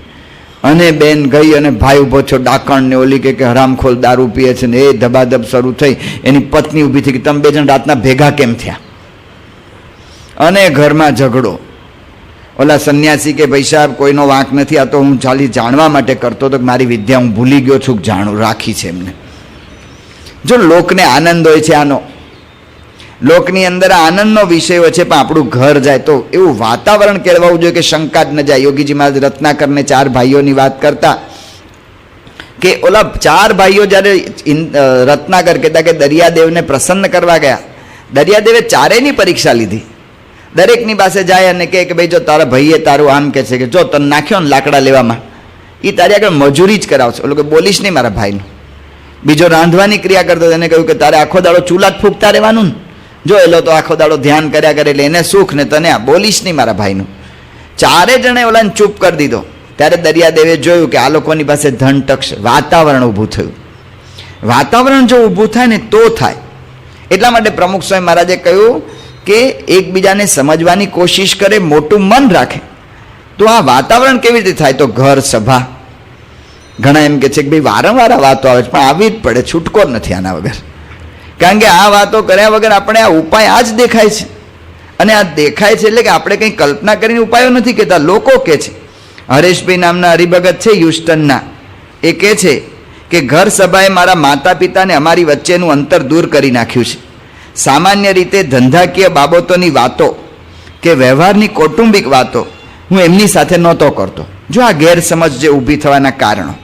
અને બેન ગઈ અને ભાઈ ઊભો થયો ડાકણ ને. ઓલી કે હરામખોર દારૂ પીએ છે ને. એ ધબાધબ શરૂ થઈ. એની પત્ની ઊભી થઈ કે તમે 2 જણ રાતના ભેગા કેમ થયા? અને ઘરમાં ઝઘડો. ઓલા સંન્યાસી કે ભાઈ સાહેબ કોઈનો વાંક નથી, આ તો હું ખાલી જાણવા માટે કરતો હતો કે મારી વિદ્યા હું ભૂલી ગયો છું, જાણું રાખી છે એમને. જો લોકને આનંદ હોય છે આનો, લોકની અંદર આનંદનો વિષય હોય છે, પણ આપણું ઘર જાય તો એવું વાતાવરણ કેળવાવું જોઈએ કે શંકા જ ન જાય. યોગીજી મહારાજ રત્નાકરને 4 ભાઈઓની વાત કરતા કે ઓલા 4 ભાઈઓ જ્યારે રત્નાકર કહેતા કે દરિયાદેવને પ્રસન્ન કરવા ગયા, દરિયાદેવે 4ની પરીક્ષા લીધી. દરેકની પાસે જાય અને કહે કે ભાઈ જો તારા ભાઈએ તારું આમ કહે છે કે જો તને નાખ્યો ને લાકડા લેવામાં, એ તારી આગળ મજૂરી જ કરાવશે. ઓલો કે બોલીશ નહીં મારા ભાઈનું. બીજો રાંધવાની ક્રિયા કરતો, એને કહ્યું કે તારે આખો દાડો ચૂલા જ ફૂંકતા રહેવાનું ને. જો એલો તો આખો દાડો ધ્યાન કર્યા કરે એટલે એને સુખ ને તને આ બોલીશ નહીં મારા ભાઈનું. 4 જણે ઓલાને ચૂપ કરી દીધો. ત્યારે દરિયાદેવે જોયું કે આ લોકોની પાસે ધન ટકશે. વાતાવરણ ઊભું થયું. વાતાવરણ જો ઊભું થાય ને તો થાય. એટલા માટે પ્રમુખ સ્વામી મહારાજે કહ્યું કે એકબીજાને સમજવાની કોશિશ કરે, મોટું મન રાખે. તો આ વાતાવરણ કેવી રીતે થાય? તો ઘર, સભા. ઘણા એમ કે છે કે ભાઈ વારંવાર આ વાતો આવે છે, પણ આવી જ પડે, છૂટકો જ નથી આના વગર. કારણ કે આ વાતો કર્યા વગર આપણે આ ઉપાય આ જ દેખાય છે. અને આ દેખાય છે એટલે કે આપણે કંઈ કલ્પના કરીને ઉપાયો નથી કહેતા, લોકો કહે છે. હરેશભાઈ નામના હરિભગત છે હ્યુસ્ટનના, એ કહે છે કે ઘર સભાએ મારા માતા પિતાને અમારી વચ્ચેનું અંતર દૂર કરી નાખ્યું છે. સામાન્ય રીતે ધંધાકીય બાબતોની વાતો કે વ્યવહારની કૌટુંબિક વાતો હું એમની સાથે નહોતો કરતો. જો આ ગેરસમજ જે ઊભી થવાના કારણો,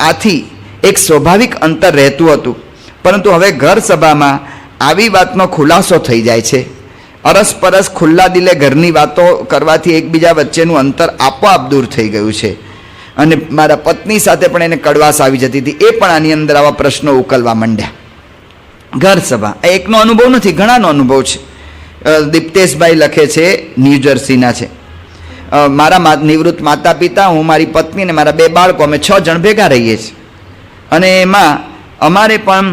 આથી એક સ્વાભાવિક અંતર રહેતું હતું. પરંતુ હવે ઘર સભામાં આવી વાતનો ખુલાસો થઈ જાય છે. અરસપરસ ખુલ્લા દિલે ઘરની વાતો કરવાથી એકબીજા વચ્ચેનું અંતર આપોઆપ દૂર થઈ ગયું છે. અને મારા પત્ની સાથે પણ એને કડવાશ આવી જતી હતી, એ પણ આની અંદર આવા પ્રશ્નો ઉકલવા માંડ્યા. ઘર સભા એ એકનો અનુભવ નથી, ઘણાનો અનુભવ છે. દીપ્તેશભાઈ લખે છે, ન્યૂજર્સીના છે. મારા નિવૃત્ત માતા પિતા, હું, મારી પત્ની અને મારા 2 બાળકો, અમે 6 જણ ભેગા રહીએ છીએ. અને એમાં અમારે પણ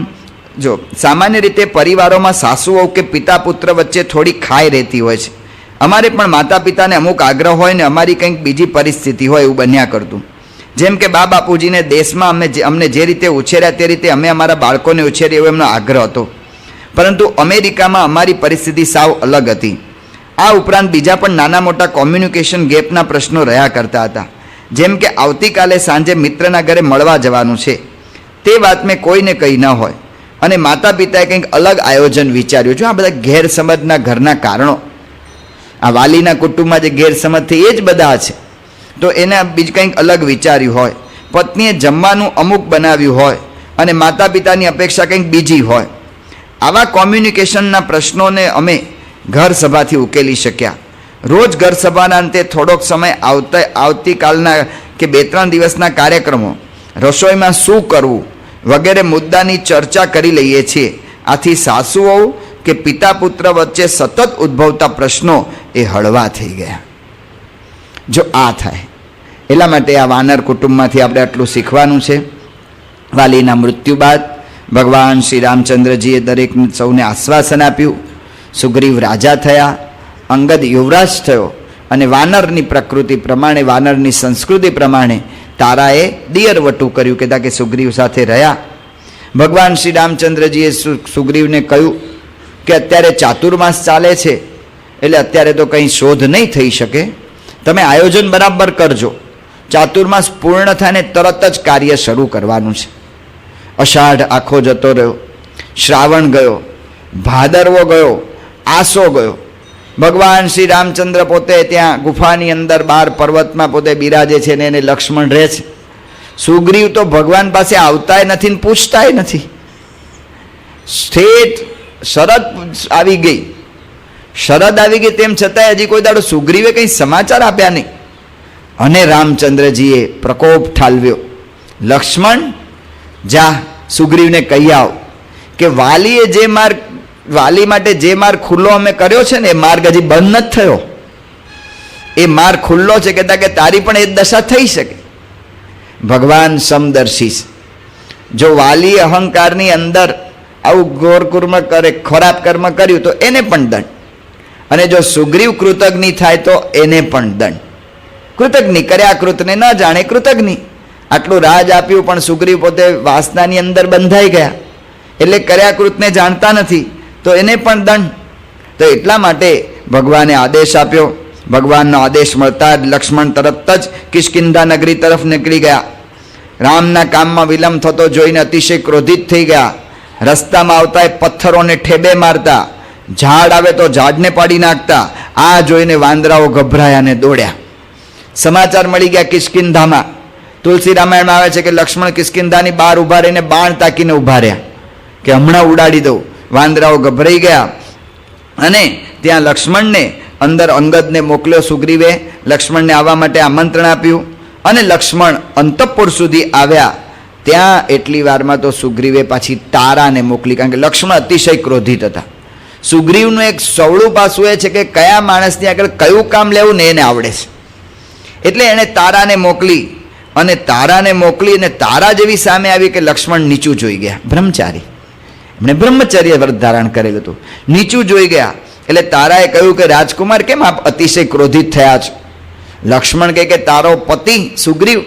જો સામાન્ય રીતે પરિવારોમાં સાસુઓ કે પિતા પુત્ર વચ્ચે થોડી ખાઈ રહેતી હોય છે. અમારે પણ માતા પિતાને અમુક આગ્રહ હોય ને અમારી કંઈક બીજી પરિસ્થિતિ હોય એવું બન્યા કરતું. જેમ કે બા બાપુજીને દેશમાં અમને જે રીતે ઉછેર્યા તે રીતે અમે અમારા બાળકોને ઉછેરીએ એવો એમનો આગ્રહ હતો. પરંતુ અમેરિકામાં અમારી પરિસ્થિતિ સાવ અલગ હતી. આ ઉપરાંત બીજા પણ નાના મોટા કોમ્યુનિકેશન ગેપના પ્રશ્નો રહ્યા કરતા હતા. જેમ કે આવતીકાલે સાંજે મિત્રના ઘરે મળવા જવાનું છે, તે વાત મેં કોઈને કહી ન હોય અને માતા પિતાએ કંઈક અલગ આયોજન વિચાર્યું. જો આ બધા ગેરસમજના ઘરના કારણો, આ વાલીના કુટુંબમાં જે ગેરસમજ થઈ એ જ બધા છે. તો એને બીજું કંઈક અલગ વિચાર્યું હોય, પત્નીએ જમવાનું અમુક બનાવ્યું હોય અને માતા પિતાની અપેક્ષા કંઈક બીજી હોય. આવા કોમ્યુનિકેશનના પ્રશ્નોને અમે ઘર સભાથી ઉકેલી શક્યા. રોજ ઘર સભાના અંતે થોડોક સમય આવતીકાલના કે 2-3 દિવસના કાર્યક્રમો, રસોઈમાં શું કરવું વગેરે મુદ્દાની ચર્ચા કરી લઈએ છીએ. આથી સાસુઓ કે પિતા પુત્ર વચ્ચે સતત ઉદ્ભવતા પ્રશ્નો એ હળવા થઈ ગયા. જો આ થાય એટલા માટે આ વાનર કુટુંબમાંથી આપણે આટલું શીખવાનું છે. વાલીના મૃત્યુ બાદ ભગવાન શ્રી રામચંદ્રજીએ દરેક સૌને આશ્વાસન આપ્યું. સુગ્રીવ રાજા થયા, અંગદ યુવરાજ થયો અને વાનરની પ્રકૃતિ પ્રમાણે, વાનરની સંસ્કૃતિ પ્રમાણે તારાએ દિયરવટું કર્યું કે તાકે સુગ્રીવ સાથે રહ્યા. ભગવાન શ્રી રામચંદ્રજીએ સુગ્રીવને કહ્યું કે અત્યારે ચાતુર્માસ ચાલે છે, એટલે અત્યારે તો કંઈ શોધ નહીં થઈ શકે, તમે આયોજન બરાબર કરજો. ચાતુર્માસ પૂર્ણ થાય ને તરત જ કાર્ય શરૂ કરવાનું છે. અષાઢ આખો જતો રહ્યો, શ્રાવણ ગયો, ભાદરવો ગયો, આસો ગયો. ભગવાન શ્રી રામચંદ્ર પોતે ત્યાં ગુફાની અંદર 12 પર્વતમાં પોતે બિરાજે છે ને એને લક્ષ્મણ રહે છે. સુગ્રીવ તો ભગવાન પાસે આવતાય નથી ને પૂછતાય નથી. સ્થિત શરદ આવી ગઈ, શરદ આવી ગઈ તેમ છતાંય હજી કોઈ દાડો સુગ્રીવે કંઈ સમાચાર આપ્યા નહીં. અને રામચંદ્રજીએ પ્રકોપ ઠાલવ્યો, લક્ષ્મણ જા સુગ્રીવને કહી આવ કે વાલીએ જે માર્ગ, વાલી માટે જે માર્ગ ખુલ્લો અમે કર્યો છે ને એ માર્ગ હજી બંધ નથી થયો. એ માર્ગ ખુલ્લો છે કે તારી પણ એ દશા થઈ શકે. ભગવાન સમદર્શી છે. જો વાલી અહંકારની અંદર આવું ઘોર કર્મ કરે, ખરાબ કર્મ કર્યું તો એને પણ દંડ, અને જો સુગ્રીવ કૃતજ્ઞ થાય તો એને પણ દંડ. કૃતજ્ઞ કર્યા કૃતને ન જાણે કૃતજ્ઞ. આટલું રાજ આપ્યું પણ સુગ્રીવ પોતે વાસનાની અંદર બંધાઈ ગયા, એટલે કર્યા કૃતને જાણતા નથી તો એને પણ દંડ. તો એટલા માટે ભગવાને આદેશ આપ્યો. ભગવાનનો આદેશ મળતા જ લક્ષ્મણ તરત જ કિષ્કિંધા નગરી તરફ નીકળી ગયા. રામના કામમાં વિલંબ થતો જોઈને અતિશય ક્રોધિત થઈ ગયા. રસ્તામાં આવતા એ પથ્થરોને ઠેબે મારતા, ઝાડ આવે તો ઝાડને પાડી નાખતા. આ જોઈને વાંદરાઓ ગભરાયા અને દોડ્યા. સમાચાર મળી ગયા કિષ્કિંધામાં. તુલસી રામાયણમાં આવે છે કે લક્ષ્મણ કિષ્કિંધાની બહાર ઊભા રહીને બાણ તાકીને ઊભા રહ્યા કે હમણાં ઉડાડી દઉં. વાંદરાઓ ગભરાઈ ગયા અને ત્યાં લક્ષ્મણને અંદર અંગદને મોકલ્યો. સુગ્રીવે લક્ષ્મણને આવવા માટે આમંત્રણ આપ્યું અને લક્ષ્મણ અંતઃપુર સુધી આવ્યા. ત્યાં એટલી વારમાં તો સુગ્રીવે પાછી તારાને મોકલી, કારણ કે લક્ષ્મણ અતિશય ક્રોધિત હતા. સુગ્રીવનું એક સવળું પાસું એ છે કે કયા માણસની આગળ કયું કામ લેવું ને એને આવડે છે. એટલે એણે તારાને મોકલી અને તારા જેવી સામે આવી કે લક્ષ્મણ નીચું જોઈ ગયા. બ્રહ્મચારી, એમણે બ્રહ્મચર્ય વ્રત ધારણ કરેલું હતું. નીચું જોઈ ગયા એટલે તારાએ કહ્યું કે રાજકુમાર, કેમ આપ અતિશય ક્રોધિત થયા છો? લક્ષ્મણ કહે કે તારો પતિ સુગ્રીવ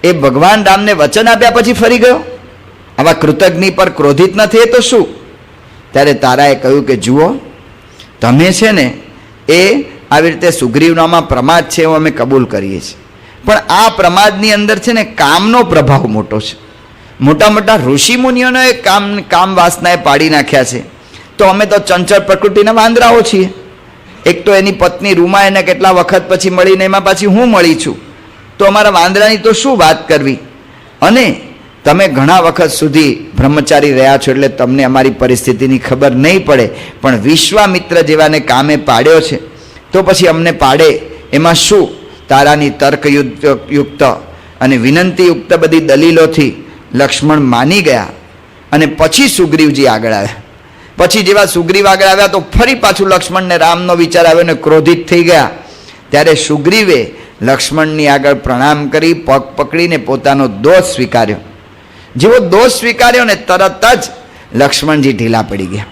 એ ભગવાન રામને વચન આપ્યા પછી ફરી ગયો, આવા કૃતજ્ઞ પર ક્રોધિત ન થયે તો શું? ત્યારે તારાએ કહ્યું કે જુઓ, તમે છે ને એ આવી રીતે સુગ્રીવનામાં પ્રમાદ છે એવું અમે કબૂલ કરીએ છીએ, પણ આ પ્રમાદની અંદર છે ને કામનો પ્રભાવ મોટો છે. મોટા મોટા ઋષિ મુનિઓને કામ વાસનાએ પાડી નાખ્યા છે, તો અમે તો ચંચળ પ્રકૃતિના વાંદરાઓ છીએ. એક તો એની પત્ની રૂમા એને કેટલા વખત પછી મળીને એમાં પાછી હું મળી છું, તો અમારા વાંદરાની તો શું વાત કરવી. અને તમે ઘણા વખત સુધી બ્રહ્મચારી રહ્યા છો એટલે તમને અમારી પરિસ્થિતિની ખબર નહીં પડે, પણ વિશ્વામિત્ર જેવાને કામે પાડ્યો છે તો પછી અમને પાડે એમાં શું? તારાની તર્કયુક્ત અને વિનંતીયુક્ત બધી દલીલોથી લક્ષ્મણ માની ગયા અને પછી સુગ્રીવજી આગળ આવ્યા. પછી જેવા સુગ્રીવ આગળ આવ્યા તો ફરી પાછું લક્ષ્મણને રામનો વિચાર આવ્યો ને ક્રોધિત થઈ ગયા. ત્યારે સુગ્રીવે લક્ષ્મણની આગળ પ્રણામ કરી પગ પકડીને પોતાનો દોષ સ્વીકાર્યો. જેવો દોષ સ્વીકાર્યો ને તરત જ લક્ષ્મણજી ઢીલા પડી ગયા.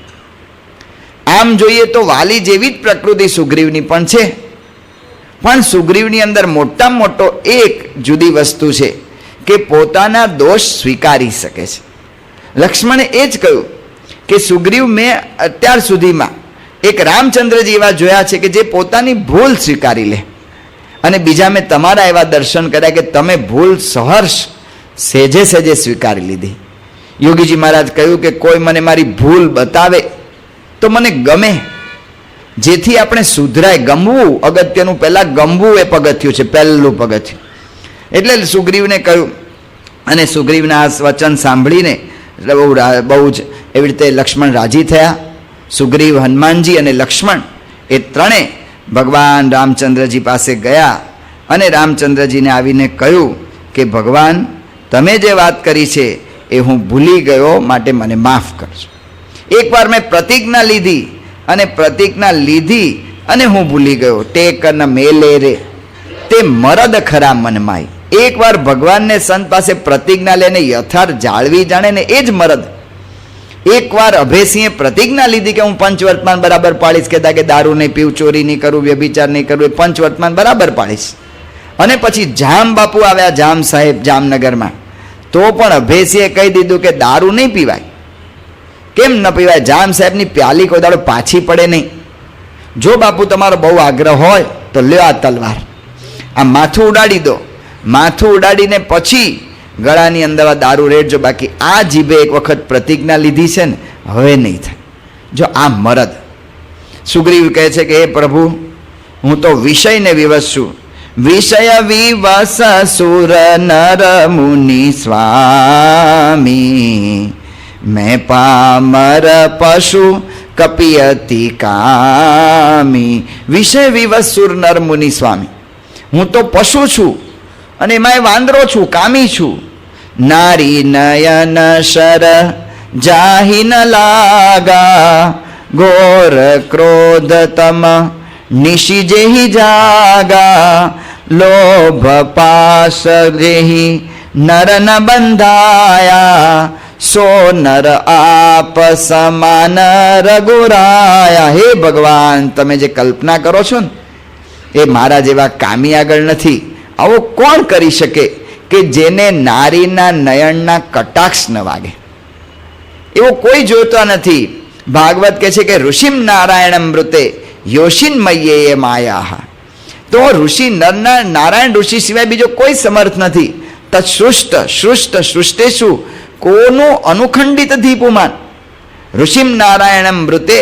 આમ જોઈએ તો વાલી જેવી જ પ્રકૃતિ સુગ્રીવની પણ છે, પણ સુગ્રીવની અંદર મોટામાં મોટો એક જુદી વસ્તુ છે કે પોતાના દોષ સ્વીકારી શકે છે. લક્ષ્મણે એ જ કહ્યું કે સુગ્રીવ, મેં અત્યાર સુધીમાં એક રામચંદ્રજી એવા જોયા છે કે જે પોતાની ભૂલ સ્વીકારી લે, અને બીજા મેં તમારા એવા દર્શન કર્યા કે તમે ભૂલ સહર્ષ સહેજે સહેજે સ્વીકારી લીધી. યોગીજી મહારાજ કહ્યું કે કોઈ મને મારી ભૂલ બતાવે તો મને ગમે, જેથી આપણે સુધરાય. ગમવું અગત્યનું, પહેલાં ગમવું એ પગથિયું છે, પહેલું પગથિયું. એટલે સુગ્રીવને કહ્યું, અને સુગ્રીવના આ વચન સાંભળીને બહુ જ એવી રીતે લક્ષ્મણ રાજી થયા. સુગ્રીવ, હનુમાનજી અને લક્ષ્મણ એ ત્રણે ભગવાન રામચંદ્રજી પાસે ગયા અને રામચંદ્રજીને આવીને કહ્યું કે ભગવાન, તમે જે વાત કરી છે એ હું ભૂલી ગયો, માટે મને માફ કરજો. એકવાર મેં પ્રતિજ્ઞા લીધી અને હું ભૂલી ગયો. તે કન મેલે રે તે મરદ ખરા મનમાય. એકવાર ભગવાનને સંત પાસે પ્રતિજ્ઞા લઈને યથાર્થ જાળવી જાણે ને એ જ મરદ. એકવાર અભયસિંહે પ્રતિજ્ઞા લીધી કે હું પંચવર્તમાન બરાબર પાળીશ, કહેતા કે દારૂ નહીં પીવું, ચોરી નહીં કરું, વ્યભિચાર નહીં કરવું, એ પંચવર્તમાન બરાબર પાળીશ. અને પછી જામ બાપુ આવ્યા, જામ સાહેબ જામનગરમાં, તો પણ અભયસિંહે કહી દીધું કે દારૂ નહીં પીવાય. કેમ ન પીવાય? જામ સાહેબની પ્યાલી કોઈ દાડો પાછી પડે નહીં. જો બાપુ તમારો બહુ આગ્રહ હોય તો લ્યો આ તલવાર, આ માથું ઉડાડી દો, માથું ઉડાડીને પછી ગળાની અંદર આ દારૂ રેડજો. બાકી આ જીભે એક વખત પ્રતિજ્ઞા લીધી છે ને, હવે નહીં થાય. જો આ મરદ. સુગ્રીવ કહે છે કે હે પ્રભુ, હું તો વિષયને વિવશ છું. વિષય વિવશ સુર નર મુનિ સ્વામી, મેં પામર પશુ કપિયતિ કામી. વિષય વિવશ સુર નર મુનિ સ્વામી, હું તો પશુ છું અને એમાં વાંદરો છું, કામી છું. નારી નયન શર જાહિન લાગા, ઘોર ક્રોધ તમ નિશી જેહી જાગા. લોભ પાસ જેહી નર ન બંધાયા, સો નર આપ સમાન રઘુરાયા. હે ભગવાન, તમે જે કલ્પના કરો છો ને એ મારા જેવા કામી આગળ નથી. આવો કોણ કરી શકે કે જેને નારીના નયનના કટાક્ષ ન વાગે? એવો કોઈ જોતો નથી. ભાગવત કહે છે કે ઋષિમ નારાયણ મૃતે યોશિન મય્યે માયા. તો ઋષિ નરના નારાયણ ઋષિ સિવાય બીજો કોઈ સમર્થ નથી. તત્સૃષ્ટ સૃષ્ટ સૃષ્ટેશુ કોનું અનુખંડિત દીપુમાન. ઋષિમ નારાયણ મૃતે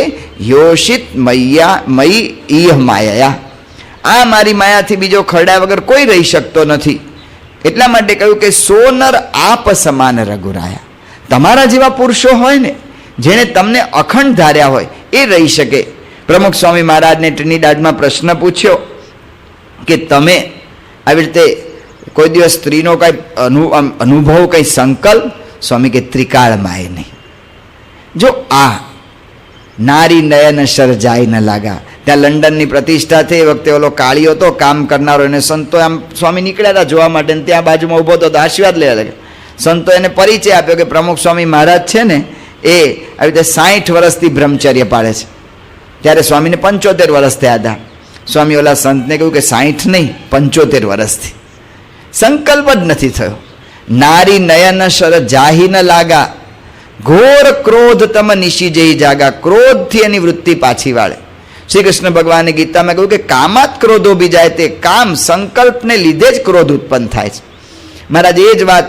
યોષિત મય્યા મયી ઇહ માયા. આ મારી માયાથી બીજો ખરડા વગર કોઈ રહી શકતો નથી. એટલા માટે કહ્યું કે સોનર આપ સમાન રઘુરાયા. તમારા જેવા પુરુષો હોય ને, જેણે તમને અખંડ ધાર્યા હોય, એ રહી શકે. પ્રમુખ સ્વામી મહારાજને ટ્રિનિડાડમાં પ્રશ્ન પૂછ્યો કે તમે આવી રીતે કોઈ દિવસ સ્ત્રીનો કંઈ અનુભવ, કંઈ સંકલ્પ? સ્વામી કે ત્રિકાળમાં એ નહીં. જો આ નારી નયન શર જાય ન લાગા. ત્યાં લંડનની પ્રતિષ્ઠા થઈ, એ વખતે ઓલો કાળીઓ હતો કામ કરનારો, એને સંતો આમ સ્વામી નીકળ્યા હતા જોવા માટે, ત્યાં બાજુમાં ઊભો હતો, આશીર્વાદ લેવા લાગ્યા. સંતો એને પરિચય આપ્યો કે પ્રમુખ સ્વામી મહારાજ છે ને એ આવી રીતે 60 વર્ષથી બ્રહ્મચર્ય પાળે છે. ત્યારે સ્વામીને 75 વર્ષ થયા હતા. સ્વામી ઓલા સંતને કહ્યું કે 60 નહીં, 75 વર્ષથી. સંકલ્પ જ નથી થયો. નારી નયન શર જાહી ન લાગા, ઘોર ક્રોધ તમ નિશી જઈ જાગા. ક્રોધથી એની વૃત્તિ પાછી વાળે. શ્રી કૃષ્ણ ભગવાને ગીતામાં કહ્યું કે કામાત ક્રોધો બીજાય તે. કામ સંકલ્પને લીધે જ ક્રોધ ઉત્પન્ન થાય છે. મહારાજ એ જ વાત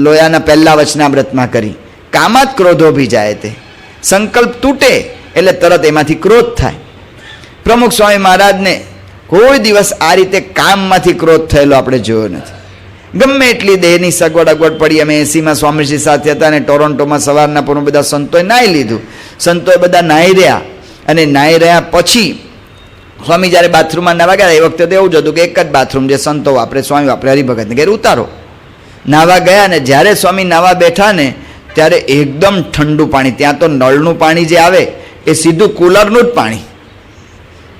લોયાના પહેલા વચનામૃતમાં કરી. કામાત ક્રોધો બીજાય તે. સંકલ્પ તૂટે એટલે તરત એમાંથી ક્રોધ થાય. પ્રમુખ સ્વામી મહારાજને કોઈ દિવસ આ રીતે કામમાંથી ક્રોધ થયેલો આપણે જોયો નથી. ગમે એટલી દેહની સગવડ અગવડ પડી. અમે 80માં સ્વામીજી સાથે હતા અને ટોરોન્ટોમાં સવારના પૂર્વ બધા સંતોએ નાહી લીધું. સંતોએ બધા નાહી રહ્યા, અને નાહી રહ્યા પછી સ્વામી જ્યારે બાથરૂમમાં નાહવા ગયા, એ વખતે તો એવું જ હતું કે એક જ બાથરૂમ જે સંતો વાપરે, સ્વામી વાપરે, હરિભગતને ઘેર ઉતારો. નાહવા ગયા ને જ્યારે સ્વામી નાહવા બેઠા ને ત્યારે એકદમ ઠંડુ પાણી. ત્યાં તો નળનું પાણી જે આવે એ સીધું કુલરનું જ પાણી,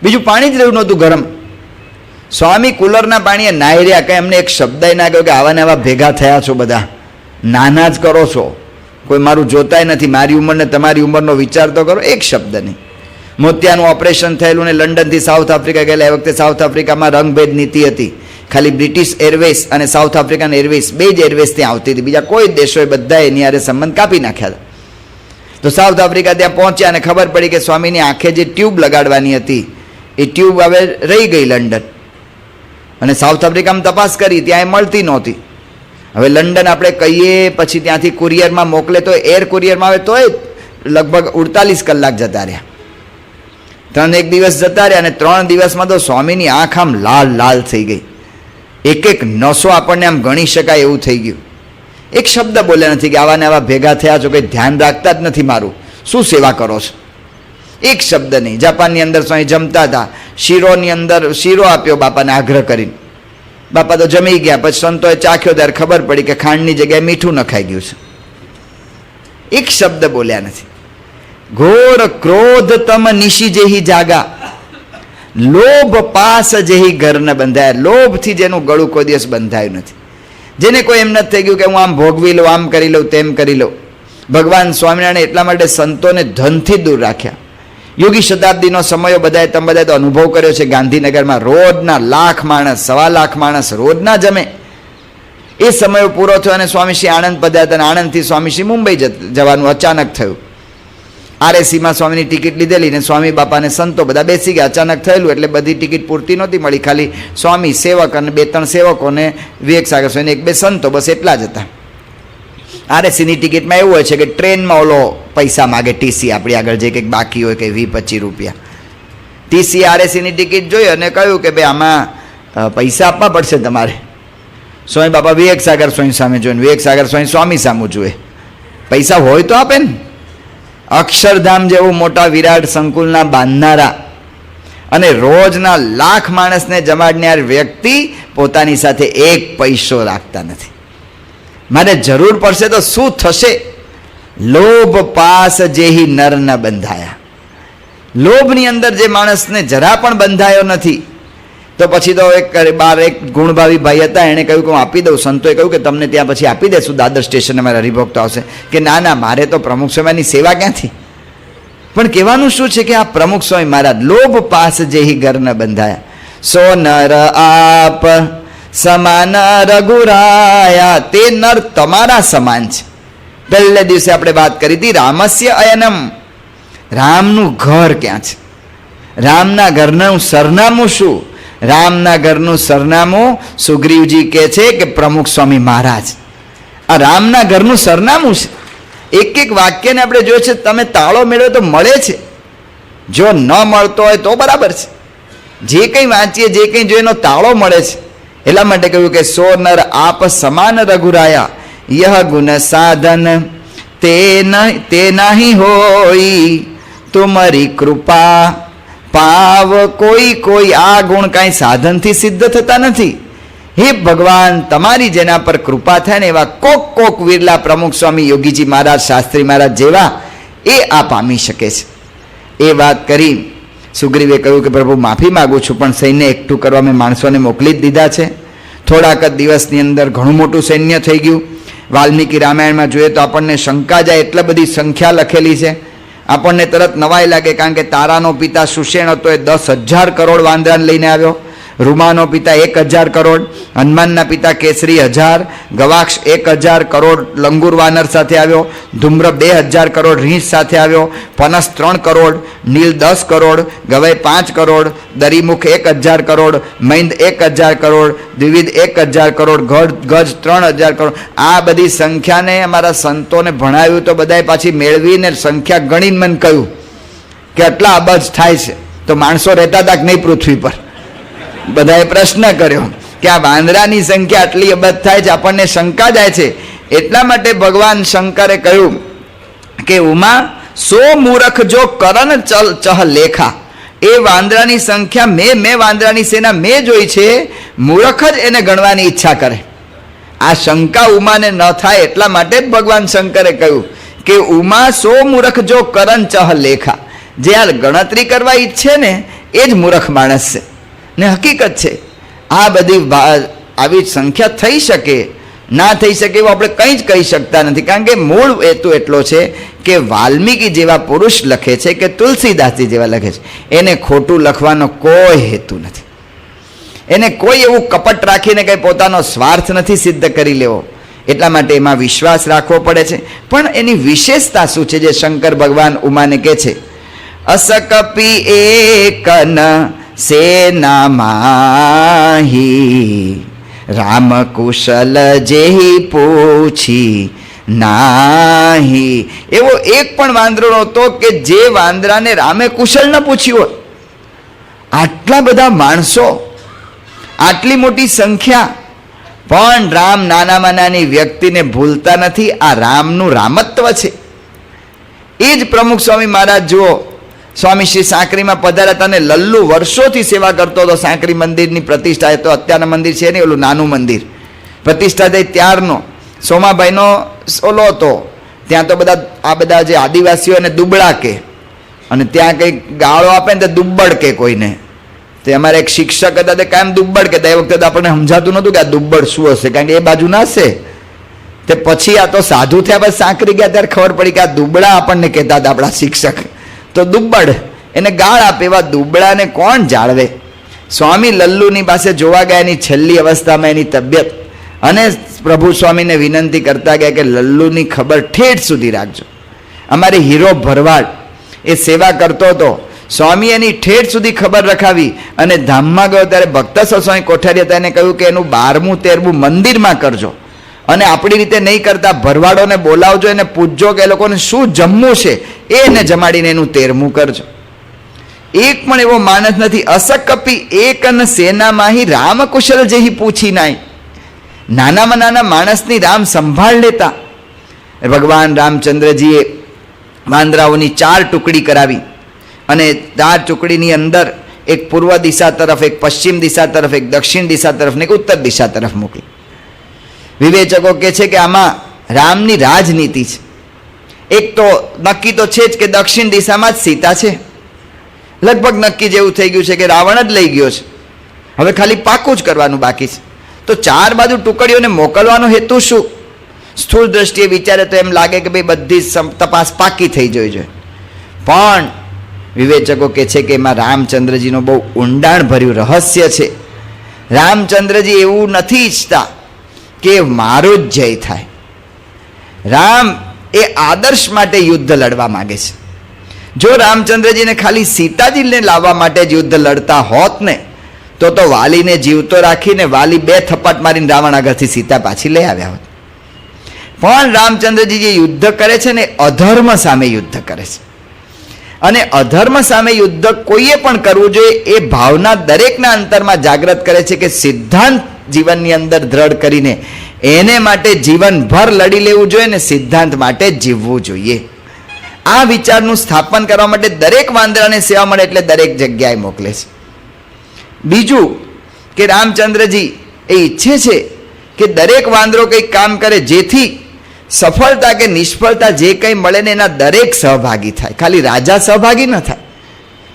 બીજું પાણી જ રહ્યું નહોતું ગરમ. સ્વામી કુલરના પાણીએ નાહી રહ્યા. કંઈ એમને એક શબ્દ ના કહ્યો કે આવા ને આવા ભેગા થયા છો બધા, નાના જ કરો છો, કોઈ મારું જોતાય નથી, મારી ઉંમરને તમારી ઉંમરનો વિચાર તો કરો. એક શબ્દ નહીં. મોતિયાનું ઓપરેશન થયેલું ને લંડનથી સાઉથ આફ્રિકા ગયેલા, એ વખતે સાઉથ આફ્રિકામાં રંગભેદ નીતિ હતી. ખાલી બ્રિટિશ એરવેઝ અને સાઉથ આફ્રિકન એરવેઝ, બે જ એરવેઝ ત્યાં આવતી હતી, બીજા કોઈ દેશોએ બધા એની હારે સંબંધ કાપી નાખ્યા હતા. તો સાઉથ આફ્રિકા ત્યાં પહોંચ્યા અને ખબર પડી કે સ્વામીની આંખે જે ટ્યુબ લગાડવાની હતી એ ટ્યુબ હવે રહી ગઈ લંડન. અને સાઉથ આફ્રિકામાં તપાસ કરી, ત્યાં એ મળતી નહોતી. હવે લંડન આપણે કહીએ, પછી ત્યાંથી કુરિયરમાં મોકલે તો એર કુરિયરમાં આવે તોય લગભગ 48 કલાક જતા રહ્યા. 3 દિવસ જતા રહ્યા અને 3 દિવસમાં તો સ્વામીની આંખ આમ લાલ લાલ થઈ ગઈ. એક એક નસો આપણને આમ ગણી શકાય એવું થઈ ગયું. એક શબ્દ બોલ્યા નથી કે આવા ને આવા ભેગા થયા છો, કંઈ ધ્યાન રાખતા જ નથી મારું, શું સેવા કરો છો? એક શબ્દ નહીં. જાપાનની અંદર સ્વામી જમતા હતા, શીરોની અંદર શીરો આપ્યો બાપાને આગ્રહ કરીને. બાપા તો જમી ગયા, પછી સંતોએ ચાખ્યો ત્યારે ખબર પડી કે ખાંડની જગ્યાએ મીઠું નખાઈ ગયું છે. એક શબ્દ બોલ્યા નથી. ઘોર ક્રોધ તમ નિશી જેહી જાગા, લોભ પાસ જેહી ઘર ન બંધાયા. લોભથી જેનું ગળું કોઈ દિવસ બંધાયું નથી, જેને કોઈ એમ નથી થઈ ગયું કે હું આમ ભોગવી લઉં, આમ કરી લઉં, તેમ કરી લઉં. ભગવાન સ્વામિનારાયણ એટલા માટે સંતોને ધનથી દૂર રાખ્યા. યોગી શતાબ્દીનો સમયો બધાએ તમે બધાએ તો અનુભવ કર્યો છે. ગાંધીનગરમાં રોજના 1,00,000 માણસ, 1,25,000 માણસ રોજના જમે. એ સમયો પૂરો થયો અને સ્વામીશ્રી આણંદ પધાર્યા હતા અને આણંદથી સ્વામીશ્રી મુંબઈ જવાનું અચાનક થયું. RSCમાં સ્વામીની ટિકિટ લીધેલી ને સ્વામી બાપાને સંતો બધા બેસી ગયા. અચાનક થયેલું એટલે બધી ટિકિટ પૂરતી નહોતી મળી. ખાલી સ્વામી, સેવક અને 2-3 સેવકો ને વિવેક સાગર સ્વામી 1-2 સંતો, બસ એટલા જ હતા. RSCની ટિકિટમાં એવું હોય છે કે ટ્રેનમાં ઓલો પૈસા માગે, TC આપણી આગળ જે કંઈક બાકી હોય કે 20-25 રૂપિયા. TC RSCની ટિકિટ જોઈ અને કહ્યું કે ભાઈ આમાં પૈસા આપવા પડશે તમારે. સ્વામી બાપા વિવેક સાગર સ્વામી સામે જોઈને, વિવેક સાગર સ્વામી સ્વામી સામું જુએ. પૈસા હોય તો આપે ને. અક્ષરધામ જેવું મોટા વિરાટ સંકુલના બાંધનારા અને રોજના 1,00,000 માણસને જમાડનાર વ્યક્તિ પોતાની સાથે 1 પૈસો રાખતા નથી. મારે જરૂર પડશે તો શું થશે? લોભ પાસ જેહી નર ન બંધાયા. લોભની અંદર જે માણસને જરા પણ બંધાયો નથી, તો પછી તો એક ગુણભાવી ભાઈ હતા, એણે કહ્યું કે હું આપી દઉં. સંતોએ કહ્યું કે તમને ત્યાં પછી આપી દેશું, દાદર સ્ટેશને અમારા હરિભક્તો આવશે. કે ના ના, મારે તો પ્રમુખ સ્વામીની સેવા ક્યાંથી? પણ કહેવાનું શું છે કે આ પ્રમુખ સ્વામી મહારાજ લોભ પાસ જેહી ઘર ન બંધાયા. સો નર આપ સમાન રઘુરાયા, તે નર તમારા સમાન છે. પહેલે દિવસે આપણે વાત કરી હતી રામસ્ય અયનમ, રામનું ઘર ક્યાં છે? રામના ઘરનું સરનામું શું? રામના ઘરનું સરનામું સુગ્રીવજી કહે છે કે પ્રમુખ સ્વામી મહારાજ. આ રામના ઘરનું સરનામું છે. એક એક વાક્યને આપણે જોઈએ છે, તમે તાળો મેળવો તો મળે છે, જો ન મળતો હોય તો બરાબર છે. જે કંઈ વાંચીએ, જે કંઈ જોઈએ એનો તાળો મળે છે. એટલા માટે કહ્યું કે સો નર આપ સમાન રઘુરાયા, યહ ગુણ સાધન તે નહીં હોય, તુમરી કૃપા પાવ કોઈ કોઈ. આ ગુણ કાંઈ સાધનથી સિદ્ધ થતા નથી. હે ભગવાન, તમારી જેના પર કૃપા થાય ને એવા કોક વિરલા પ્રમુખ સ્વામી યોગીજી મહારાજ, શાસ્ત્રી મહારાજ જેવા એ આ પામી શકે છે. એ વાત કરી સુગ્રીવે કહ્યું કે પ્રભુ માફી માગું છું, પણ સૈન્ય એકઠું કરવા મેં માણસોને મોકલી જ દીધા છે. થોડાક જ દિવસની અંદર ઘણું મોટું સૈન્ય થઈ ગયું. વાલ્મીકી રામાયણમાં જોઈએ તો આપણને શંકા જાય, એટલા બધી સંખ્યા લખેલી છે. આપણને તરત નવાઈ લાગે, કારણ કે તારાનો પિતા સુષેણ હતો એ 10,000 કરોડ વાંદરાને લઈને આવ્યો. રૂમાનો પિતા 1,000 કરોડ, હનુમાનના પિતા કેસરી 1000, ગવાક્ષ 1,000 કરોડ લંગુર વાનર સાથે આવ્યો, ધૂમ્ર 2,000 કરોડ રીંછ સાથે આવ્યો, પનસ 3 કરોડ, નીલ 10 કરોડ, ગવય 5 કરોડ, દરીમુખ 1,000 કરોડ, મૈંદ 1,000 કરોડ, દ્વિવિધ 1,000 કરોડ, ગજ 3,000 કરોડ. આ બધી સંખ્યાને અમારા સંતોને ભણાવ્યું તો બધાએ પાછી મેળવીને સંખ્યા ગણીને મને કહ્યું કે આટલા અબજ થાય છે. તો માણસો રહેતા હતા કે નહીં પૃથ્વી પર? બધાએ પ્રશ્ન કર્યો કે આ વાંદરાની સંખ્યા આટલી અબજ થાય છે, આપણને શંકા જાય છે. એટલા માટે ભગવાન શંકરે કહ્યું કે ઉમા સો મૂરખ જો કરન ચહ લેખા. એ વાંદરાની સંખ્યા મેં વાંદરાની સેના મેં જોઈ છે, મૂરખ જ એને ગણવાની ઈચ્છા કરે. આ શંકા ઉમાને ન થાય એટલા માટે જ ભગવાન શંકરે કહ્યું કે ઉમા સો મૂરખ જો કરન ચહ લેખા. જે આ ગણતરી કરવા ઈચ્છે ને એ જ મૂરખ માણસ છે. ને હકીકત છે, આ બધી આવી સંખ્યા થઈ શકે ના થઈ શકે એવું આપણે કંઈ જ કહી શકતા નથી. કારણ કે મૂળ હેતુ એટલો છે કે વાલ્મીકી જેવા પુરુષ લખે છે કે તુલસીદાસજી જેવા લખે છે, એને ખોટું લખવાનો કોઈ હેતુ નથી. એને કોઈ એવું કપટ રાખીને કંઈ પોતાનો સ્વાર્થ નથી સિદ્ધ કરી લેવો. એટલા માટે એમાં વિશ્વાસ રાખવો પડે છે. પણ એની વિશેષતા શું છે જે શંકર ભગવાન ઉમાને કહે છે, અસકપી એકન સેના માહી રામ કુશલ જેહી પૂછી નાહી. એવો એક પણ વાંદરો નહોતો કે જે વાંદરાને રામે કુશલ ન પૂછ્યું હોય. આટલા બધા માણસો, આટલી મોટી સંખ્યા, પણ રામ નાનામાં નાની વ્યક્તિને ભૂલતા નથી. આ રામનું રામત્વ છે. એ જ પ્રમુખ સ્વામી મહારાજ જુઓ, સ્વામી શ્રી સાંકરીમાં પધાર્યા હતા અને લલ્લુ વર્ષોથી સેવા કરતો હતો. સાંકરી મંદિરની પ્રતિષ્ઠા, તો અત્યારના મંદિર છે ને ઓલું નાનું મંદિર, પ્રતિષ્ઠા થઈ ત્યારનો સોમાભાઈનો ઓલો હતો. ત્યાં તો આ બધા જે આદિવાસીઓ એને દુબળા કે, અને ત્યાં કંઈક ગાળો આપે ને તો દુબ્બડ કે કોઈને. તે અમારે એક શિક્ષક હતા, તે કાયમ દુબ્બડ કહેતા. એ વખતે તો આપણને સમજાતું નહોતું કે આ દુબ્બડ શું હશે, કારણ કે એ બાજુ ના હશે. તે પછી આ તો સાધુ થયા પછી સાંકરી ગયા ત્યારે ખબર પડી કે આ દુબળા આપણને કહેતા હતા આપણા શિક્ષક. તો દુબ્બડ એને ગાળ આપે, એવા દુબળાને કોણ જાળવે? સ્વામી લલ્લુની પાસે જોવા ગયા એની છેલ્લી અવસ્થામાં એની તબિયત, અને પ્રભુ સ્વામીને વિનંતી કરતા ગયા કે લલ્લુની ખબર ઠેઠ સુધી રાખજો. અમારે હીરો ભરવાડ એ સેવા કરતો હતો, સ્વામી એની ઠેઠ સુધી ખબર રખાવી. અને ધામમાં ગયો ત્યારે ભક્તેશ્વર સ્વામી કોઠારી હતા, એને કહ્યું કે એનું 12મું 13મું મંદિરમાં કરજો, અને આપણી રીતે નહીં કરતા ભરવાડોને બોલાવજો, એને પૂછજો કે એ લોકોને શું જમવું છે, એને જમાડીને એનું 13મું કરજો. એક પણ એવો માણસ નથી. અસકપી એક ન સેના માહી રામ કુશલ જેહી પૂછી નાય. નાનામાં નાના માણસની રામ સંભાળ લેતા. ભગવાન રામચંદ્રજીએ વાંદરાઓની 4 ટુકડી કરાવી, અને 4 ટુકડીની અંદર એક પૂર્વ દિશા તરફ, એક પશ્ચિમ દિશા તરફ, એક દક્ષિણ દિશા તરફ ને એક ઉત્તર દિશા તરફ મોકલી. વિવેચકો કહે છે કે આમાં રામની રાજનીતિ છે. એક તો નક્કી તો છે જ કે દક્ષિણ દિશામાં જ સીતા છે. લગભગ નક્કી જેવું થઈ ગયું છે કે રાવણ જ લઈ ગયો છે, હવે ખાલી પાકું જ કરવાનું બાકી છે. તો 4 બાજુ ટુકડીઓને મોકલવાનો હેતુ શું? સ્થૂળ દ્રષ્ટિએ વિચારે તો એમ લાગે કે ભાઈ બધી તપાસ પાકી થઈ જવી જોઈએ. પણ વિવેચકો કહે છે કે એમાં રામચંદ્રજીનો બહુ ઊંડાણ ભર્યું રહસ્ય છે. રામચંદ્રજી એવું નથી ઈચ્છતા કે મારો જ જય થાય. રામ એ આદર્શ માટે યુદ્ધ લડવા માંગે છે. જો રામચંદ્રજીને ખાલી સીતાજીને લાવવા માટે જ યુદ્ધ લડતા હોત ને, તો વાલીને જીવતો રાખીને વાલી 2 થપ્પટ મારીને રાવણ આગળથી સીતા પાછી લઈ આવ્યા હોત. પણ રામચંદ્રજી જે યુદ્ધ કરે છે ને, અધર્મ સામે યુદ્ધ કરે છે. અને અધર્મ સામે યુદ્ધ કોઈએ પણ કરવું જોઈએ એ ભાવના દરેકના અંતરમાં જાગૃત કરે છે કે સિદ્ધાંત જીવનની અંદર દ્રઢ કરીને એને માટે જીવનભર લડી લેવું જોઈએ ને સિદ્ધાંત માટે જીવવું જોઈએ. આ વિચારનું સ્થાપન કરવા માટે દરેક વાંદરાને સેવા મળે એટલે દરેક જગ્યાએ મોકલે છે. બીજું કે રામચંદ્રજી એ ઈચ્છે છે કે દરેક વાંદરો કંઈક કામ કરે જેથી સફળતા કે નિષ્ફળતા જે કંઈ મળે ને એના દરેક સહભાગી થાય, ખાલી રાજા સહભાગી ન થાય.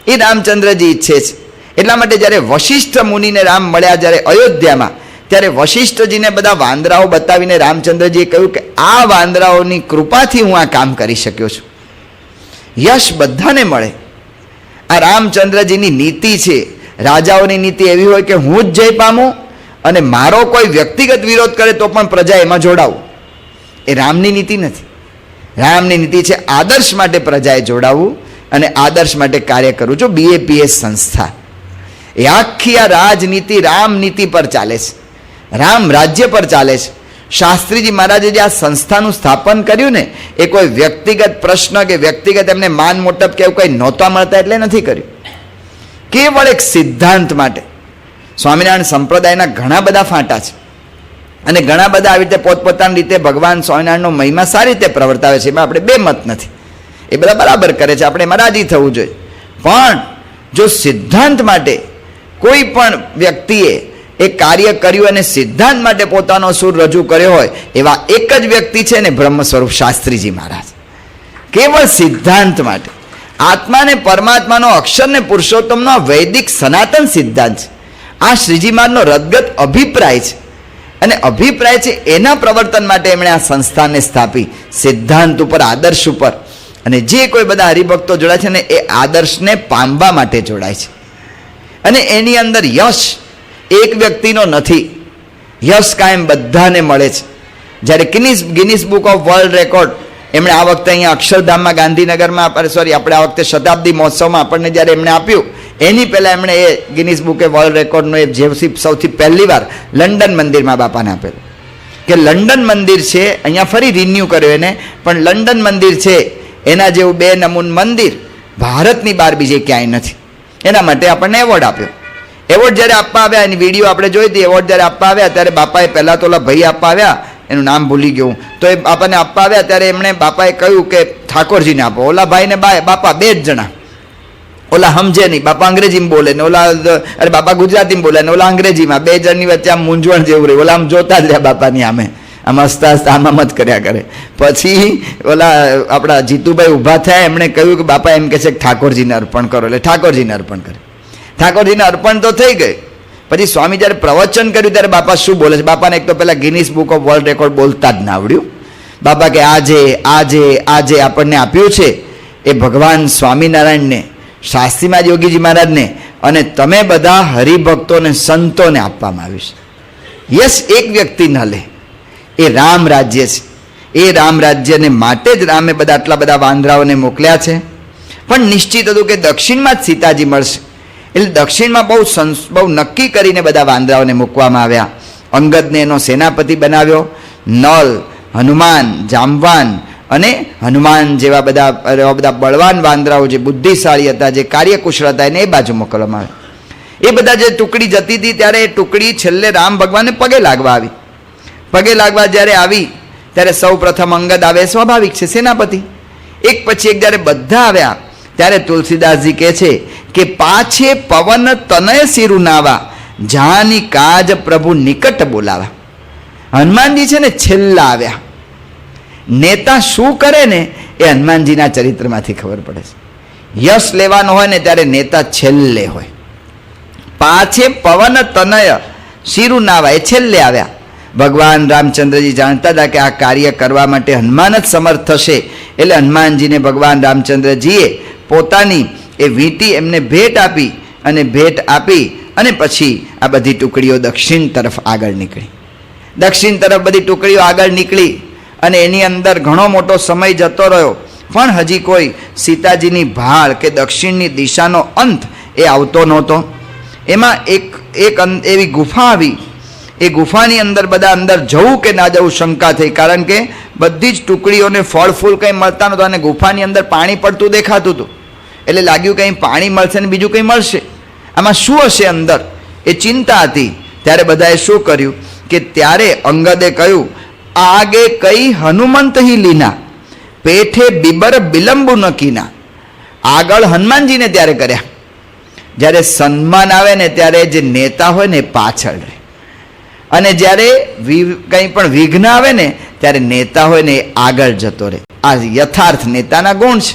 એ રામચંદ્રજી ઈચ્છે છે. એટલા માટે જ્યારે વશિષ્ઠ મુનિને રામ મળ્યા જ્યારે અયોધ્યામાં, ત્યારે વશિષ્ઠજીને બધા વાંદરાઓ બતાવીને રામચંદ્રજીએ કહ્યું કે આ વાંદરાઓની કૃપાથી હું આ કામ કરી શક્યો છું. યશ બધાને મળે. આ રામચંદ્રજીની નીતિ છે. રાજાઓની નીતિ એવી હોય કે હું જ જય પામું, અને મારો કોઈ વ્યક્તિગત વિરોધ કરે તો પણ પ્રજા એમાં જોડાવું. એ રામની નીતિ નથી. રામની નીતિ છે આદર્શ માટે પ્રજાએ જોડાવવું અને આદર્શ માટે કાર્ય કરવું. જો BAPS સંસ્થા એ આખી આ રાજનીતિ રામ નીતિ પર ચાલે છે, રામ રાજ્ય પર ચાલે છે. શાસ્ત્રીજી મહારાજે જે આ સંસ્થાનું સ્થાપન કર્યું ને, એ કોઈ વ્યક્તિગત પ્રશ્ન કે વ્યક્તિગત એમને માન મોટપ કે એવું કંઈ નહોતા મળતા એટલે નથી કર્યું. કેવળ એક સિદ્ધાંત માટે. સ્વામિનારાયણ સંપ્રદાયના ઘણા બધા ફાંટા છે, અને ઘણા બધા આવી રીતે પોતપોતાની રીતે ભગવાન સ્વામિનારાયણનો મહિમા સારી રીતે પ્રવર્તાવે છે. એમાં આપણે 2 મત નથી. એ બધા બરાબર કરે છે, આપણે એમાં રાજી થવું જોઈએ. પણ જો સિદ્ધાંત માટે કોઈ પણ વ્યક્તિએ એ કાર્ય કર્યું અને સિદ્ધાંત માટે પોતાનો સુર રજૂ કર્યો હોય, એવા એક જ વ્યક્તિ છે ને બ્રહ્મ સ્વરૂપ શાસ્ત્રીજી મહારાજ. કેવળ સિદ્ધાંત માટે આત્માને પરમાત્માનો અક્ષરને પુરુષોત્તમનો વૈદિક સનાતન સિદ્ધાંત છે. આ શ્રીજી મહારાજનો રદગત અભિપ્રાય છે. અને અભિપ્રાય છે એના પ્રવર્તન માટે એમણે આ સંસ્થાને સ્થાપી, સિદ્ધાંત ઉપર, આદર્શ ઉપર. અને જે કોઈ બધા હરિભક્તો જોડાય છે ને એ આદર્શને પામવા માટે જોડાય છે. અને એની અંદર યશ એક વ્યક્તિનો નથી, યશ કાયમ બધાને મળે છે. જ્યારે Guinness book of world record એમણે આ વખતે અહીંયા અક્ષરધામમાં ગાંધીનગરમાં આપણે આ વખતે શતાબ્દી મહોત્સવમાં આપણને જ્યારે એમણે આપ્યું, એની પહેલાં એમણે એ ગિનિસ બુકે વર્લ્ડ રેકોર્ડનો એ જે સૌથી પહેલી વાર લંડન મંદિરમાં બાપાને આપેલું કે લંડન મંદિર છે, અહીંયા ફરી રિન્યુ કર્યો એને, પણ લંડન મંદિર છે એના જેવું બે નમૂન મંદિર ભારતની બહાર બીજે ક્યાંય નથી. એના માટે આપણને એવોર્ડ આપ્યો. એવોર્ડ જ્યારે આપવા આવ્યા, એની વિડીયો આપણે જોઈ હતી, એવોર્ડ જ્યારે આપવા આવ્યા ત્યારે બાપાએ પહેલાં તો ઓલા ભાઈ આપવા આવ્યા, એનું નામ ભૂલી ગયું, તો એ બાપાને આપવા આવ્યા ત્યારે એમણે બાપાએ કહ્યું કે ઠાકોરજીને આપો. ઓલા ભાઈને બાપા બે જ જણા, ઓલા સમજે નહીં, બાપા અંગ્રેજીમાં બોલે ને ઓલા અરે બાપા ગુજરાતીમાં બોલે ને ઓલા અંગ્રેજીમાં, બે જણની વચ્ચે આમ મૂંઝવણ જેવું રહ્યું. ઓલા આમ જોતા જ રહ્યા બાપાની આમે, આમ હસતા હસતા આમ જ કર્યા કરે. પછી ઓલા આપણા જીતુભાઈ ઊભા થયા, એમણે કહ્યું કે બાપા એમ કહે છે કે ઠાકોરજીને અર્પણ કરો, એટલે ઠાકોરજીને અર્પણ કરે. ઠાકોરજીને અર્પણ તો થઈ ગઈ. પછી સ્વામી જ્યારે પ્રવચન કર્યું ત્યારે બાપા શું બોલે છે, બાપાને એક તો પહેલાં Guinness book of world record બોલતા જ ના આવડ્યું. બાપા કે આજે આપણને આપ્યું છે એ ભગવાન સ્વામિનારાયણને, શાસ્ત્રીમાં યોગીજી મહારાજને અને તમે બધા હરિભક્તોને, સંતોને આપવામાં આવ્યું છે. યસ એક વ્યક્તિ ન લે, એ રામ રાજ્ય છે. એ રામ રાજ્યને માટે જ રામે આટલા બધા વાંદરાઓને મોકલ્યા છે. પણ નિશ્ચિત હતું કે દક્ષિણમાં જ સીતાજી મળશે, એટલે દક્ષિણમાં બહુ નક્કી કરીને બધા વાંદરાઓને મૂકવામાં આવ્યા. અંગદને એનો સેનાપતિ બનાવ્યો. નલ, હનુમાન, જામવાન અને હનુમાન જેવા બધા બળવાન વાંદરાઓ જે બુદ્ધિશાળી હતા, જે કાર્યકુશળ હતા, એને એ બાજુ મોકલવામાં આવ્યા. એ બધા જે ટુકડી જતી હતી ત્યારે એ ટુકડી છેલ્લે રામ ભગવાનને પગે લાગવા આવી. પગે લાગવા જ્યારે આવી ત્યારે સૌ પ્રથમ અંગદ આવે, સ્વાભાવિક છે, સેનાપતિ. એક પછી એક જ્યારે બધા આવ્યા ત્યારે તુલસીદાસજી કહે છે કે પાછે પવન તનય સિરુનાવા, જાની કાજ પ્રભુ નિકટ બોલાવા. હનુમાનજી છે ને છેલ્લા આવ્યા. નેતા શું કરે ને એ હનુમાનજીના ચરિત્રમાંથી ખબર પડે છે. યશ લેવાનો હોય ને ત્યારે નેતા છેલ્લે હોય. પાછે પવન તનય સિરુનાવા, એ છેલ્લે આવ્યા. ભગવાન રામચંદ્રજી જાણતા હતા કે આ કાર્ય કરવા માટે હનુમાન જ સમર્થ થશે, એટલે હનુમાનજીને ભગવાન રામચંદ્રજીએ પોતાની એ વીંટી એમને ભેટ આપી અને પછી આ બધી ટુકડીઓ દક્ષિણ તરફ આગળ નીકળી. દક્ષિણ તરફ બધી ટુકડીઓ આગળ નીકળી અને એની અંદર ઘણો મોટો સમય જતો રહ્યો, પણ હજી કોઈ સીતાજીની ભાળ કે દક્ષિણની દિશાનો અંત એ આવતો નહોતો. એમાં એક એવી ગુફા આવી. એ ગુફાની અંદર બધા અંદર જવું કે ના જવું શંકા થઈ, કારણ કે બધી જ ટુકડીઓને ફળ ફૂલ કંઈ મળતા નહોતા અને ગુફાની અંદર પાણી પડતું દેખાતું હતું. એટલે લાગ્યું કંઈ પાણી મળશે ને બીજું કંઈ મળશે, આમાં શું હશે અંદર, એ ચિંતા હતી. ત્યારે બધાએ શું કર્યું કે ત્યારે અંગદે કહ્યું, આગે કઈ હનુમંત હિ લીના, પેઠે બિબર બિલંબુ નકીના. આગળ હનુમાનજીને ત્યારે કર્યા. જ્યારે સન્માન આવે ને ત્યારે જે નેતા હોય ને પાછળ રહે, અને જ્યારે કંઈ પણ વિઘ્ન આવે ને ત્યારે નેતા હોય ને એ આગળ જતો રહે. આ યથાર્થ નેતાના ગુણ છે.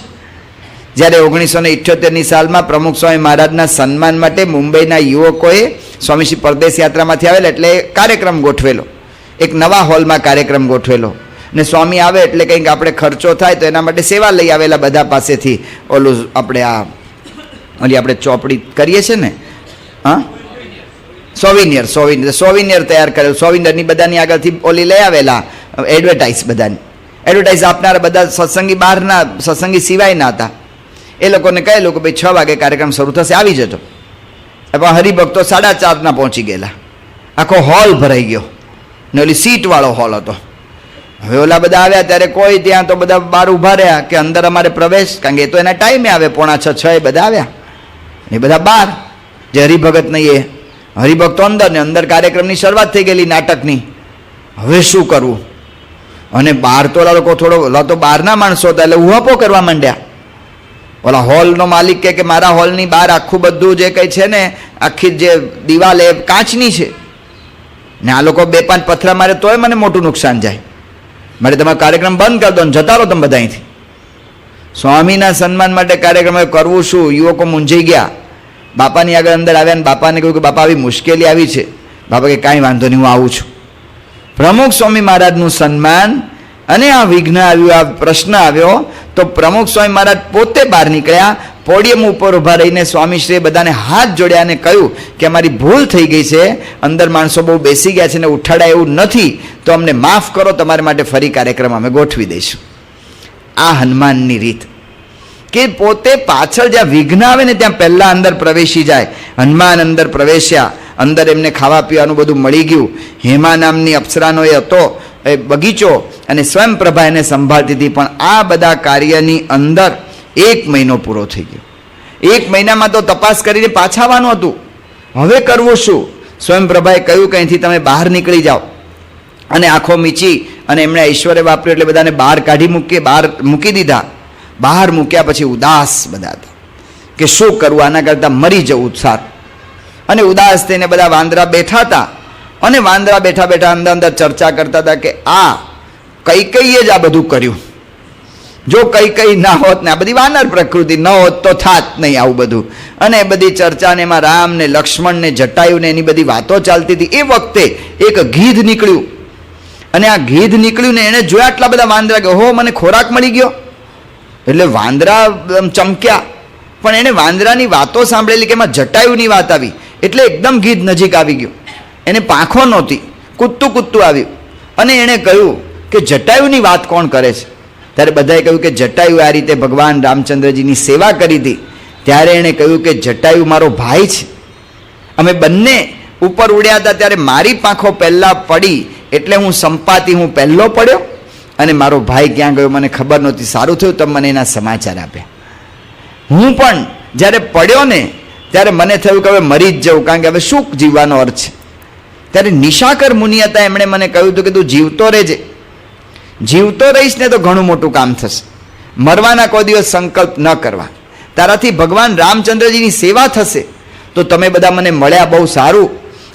જ્યારે 1978ની સાલમાં પ્રમુખ સ્વામી મહારાજના સન્માન માટે મુંબઈના યુવકોએ સ્વામીશ્રી પરદેશ યાત્રામાંથી આવેલા એટલે કાર્યક્રમ ગોઠવેલો, એક નવા હોલમાં કાર્યક્રમ ગોઠવેલો. ને સ્વામી આવે એટલે કંઈક આપણે ખર્ચો થાય તો એના માટે સેવા લઈ આવેલા બધા પાસેથી. ઓલું આપણે ચોપડી કરીએ છીએ ને, હા, સોવિનિયર તૈયાર કરેલું. સોવિનિયરની બધાની આગળથી ઓલી લઈ આવેલા એડવર્ટાઇઝ આપનારા બધા સત્સંગી બહારના, સત્સંગી સિવાયના હતા. એ લોકોને કહેલું કે ભાઈ 6 વાગે કાર્યક્રમ શરૂ થશે, આવી જજો. પણ હરિભક્તો 4:30 પહોંચી ગયેલા. આખો હોલ ભરાઈ ગયો ને ઓલી સીટવાળો હોલ હતો. હવે ઓલા બધા આવ્યા ત્યારે કોઈ ત્યાં તો બધા બહાર ઊભા રહ્યા કે અંદર અમારે પ્રવેશ, કારણ કે એ તો એના ટાઈમે આવે, 5:45 એ બધા આવ્યા. એ બધા બહાર, જે હરિભગત નહીં એ હરિભક્તો અંદર ને અંદર કાર્યક્રમની શરૂઆત થઈ ગયેલી નાટકની. હવે શું કરવું? અને બહાર તો ઓલા લોકો ઓલા તો બહારના માણસો હતા એટલે ઉહાપો કરવા માંડ્યા. ઓલા હોલનો માલિક કે મારા હોલની બહાર આખું બધું જે કંઈ છે ને, આખી જે દિવાલ એ કાચની છે ને આ લોકો 2-5 પથરા મારે તોય મને મોટું નુકસાન જાય, મારે તમારો કાર્યક્રમ બંધ કરી દો ને જતા રહો તમે બધા અહીંથી. સ્વામીના સન્માન માટે કાર્યક્રમ કરવું શું? યુવકો મૂંઝાઈ ગયા. બાપાની આગળ અંદર આવ્યા ને બાપાને કહ્યું કે બાપા આવી મુશ્કેલી આવી છે. બાપા કે કાંઈ વાંધો નહીં, હું આવું છું. પ્રમુખ સ્વામી મહારાજનું સન્માન અને આ વિઘ્ન આવ્યું, આ પ્રશ્ન આવ્યો, તો પ્રમુખ સ્વામી મહારાજ પોતે બહાર નીકળ્યા, પોડિયમ ઉપર ઊભા રહીને સ્વામીશ્રીએ બધાને હાથ જોડ્યા અને કહ્યું કે અમારી ભૂલ થઈ ગઈ છે, અંદર માણસો બહુ બેસી ગયા છે ને ઉઠાડાય એવું નથી, તો અમને માફ કરો, તમારા માટે ફરી કાર્યક્રમ અમે ગોઠવી દઈશું. આ હનુમાનની રીત કે પોતે પાછળ જ્યાં વિઘ્ન આવે ને ત્યાં પહેલાં અંદર પ્રવેશી જાય. હનુમાન અંદર પ્રવેશ્યા, અંદર એમને ખાવા પીવાનું બધું મળી ગયું. હેમા નામની અપ્સરાનો એ હતો એ બગીચો, અને સ્વયંપ્રભા એને સંભાળતી હતી. પણ આ બધા કાર્યની અંદર 1 મહિનો પૂરો થઈ ગયો. 1 મહિનામાં તો તપાસ કરીને પાછા આવવાનું હતું. હવે કરવું શું? સ્વયંપ્રભાએ કહ્યું કે અહીંથી તમે બહાર નીકળી જાઓ. અને આંખો મીચી અને એમણે ઐશ્વર્ય વાપર્યું એટલે બધાને બહાર કાઢી બહાર મૂકી દીધા. બહાર મૂક્યા પછી ઉદાસ બધા હતા કે શું કરવું, આના કરતાં મરી જવું સારું. અને ઉદાસ થઈને બધા વાંદરા બેઠા હતા. અને વાંદરા બેઠા બેઠા અંદર અંદર ચર્ચા કરતા હતા કે આ કૈકેયીએ જ આ બધું કર્યું. જો કૈકેયી ના હોત ને આ બધી વાનર પ્રકૃતિ ન હોત તો થાત નહીં આવું બધું. અને એ બધી ચર્ચા ને એમાં રામ ને લક્ષ્મણ ને જટાયુ ને એની બધી વાતો ચાલતી હતી. એ વખતે એક ગીધ નીકળ્યું. અને આ ગીધ નીકળ્યું ને એણે જોયા આટલા બધા વાંદરા કે હો મને ખોરાક મળી ગયો. એટલે વાંદરા ચમક્યા. પણ એણે વાંદરાની વાતો સાંભળેલી કે એમાં જટાયુની વાત આવી એટલે એકદમ ગીધ નજીક આવી ગયું. એને પાંખો નહોતી, કૂદતું કૂદતું આવ્યું. અને એણે કહ્યું કે જટાયુની વાત કોણ કરે છે? ત્યારે બધાએ કહ્યું કે જટાયુ આ રીતે ભગવાન રામચંદ્રજીની સેવા કરી હતી. ત્યારે એણે કહ્યું કે જટાયુ મારો ભાઈ છે. અમે બંને ઉપર ઉડ્યા હતા ત્યારે મારી પાંખો પહેલાં પડી એટલે હું સંપાતી, હું પહેલો પડ્યો અને મારો ભાઈ ક્યાં ગયો મને ખબર નહોતી. સારું થયું તમે મને એના સમાચાર આપ્યા. હું પણ જ્યારે પડ્યો ને ત્યારે મને થયું કે હવે મરી જ જવું, કારણ કે હવે શું જીવવાનો અર્થ છે. ત્યારે નિશાકર મુનિ હતા, એમણે મને કહ્યું હતું કે તું જીવતો રહેજે, જીવતો રહીશ ને તો ઘણું મોટું કામ થશે. મરવાના કોઈ દિવસ સંકલ્પ ન કરવા. તારાથી ભગવાન રામચંદ્રજીની સેવા થશે. તો તમે બધા મને મળ્યા, બહુ સારું.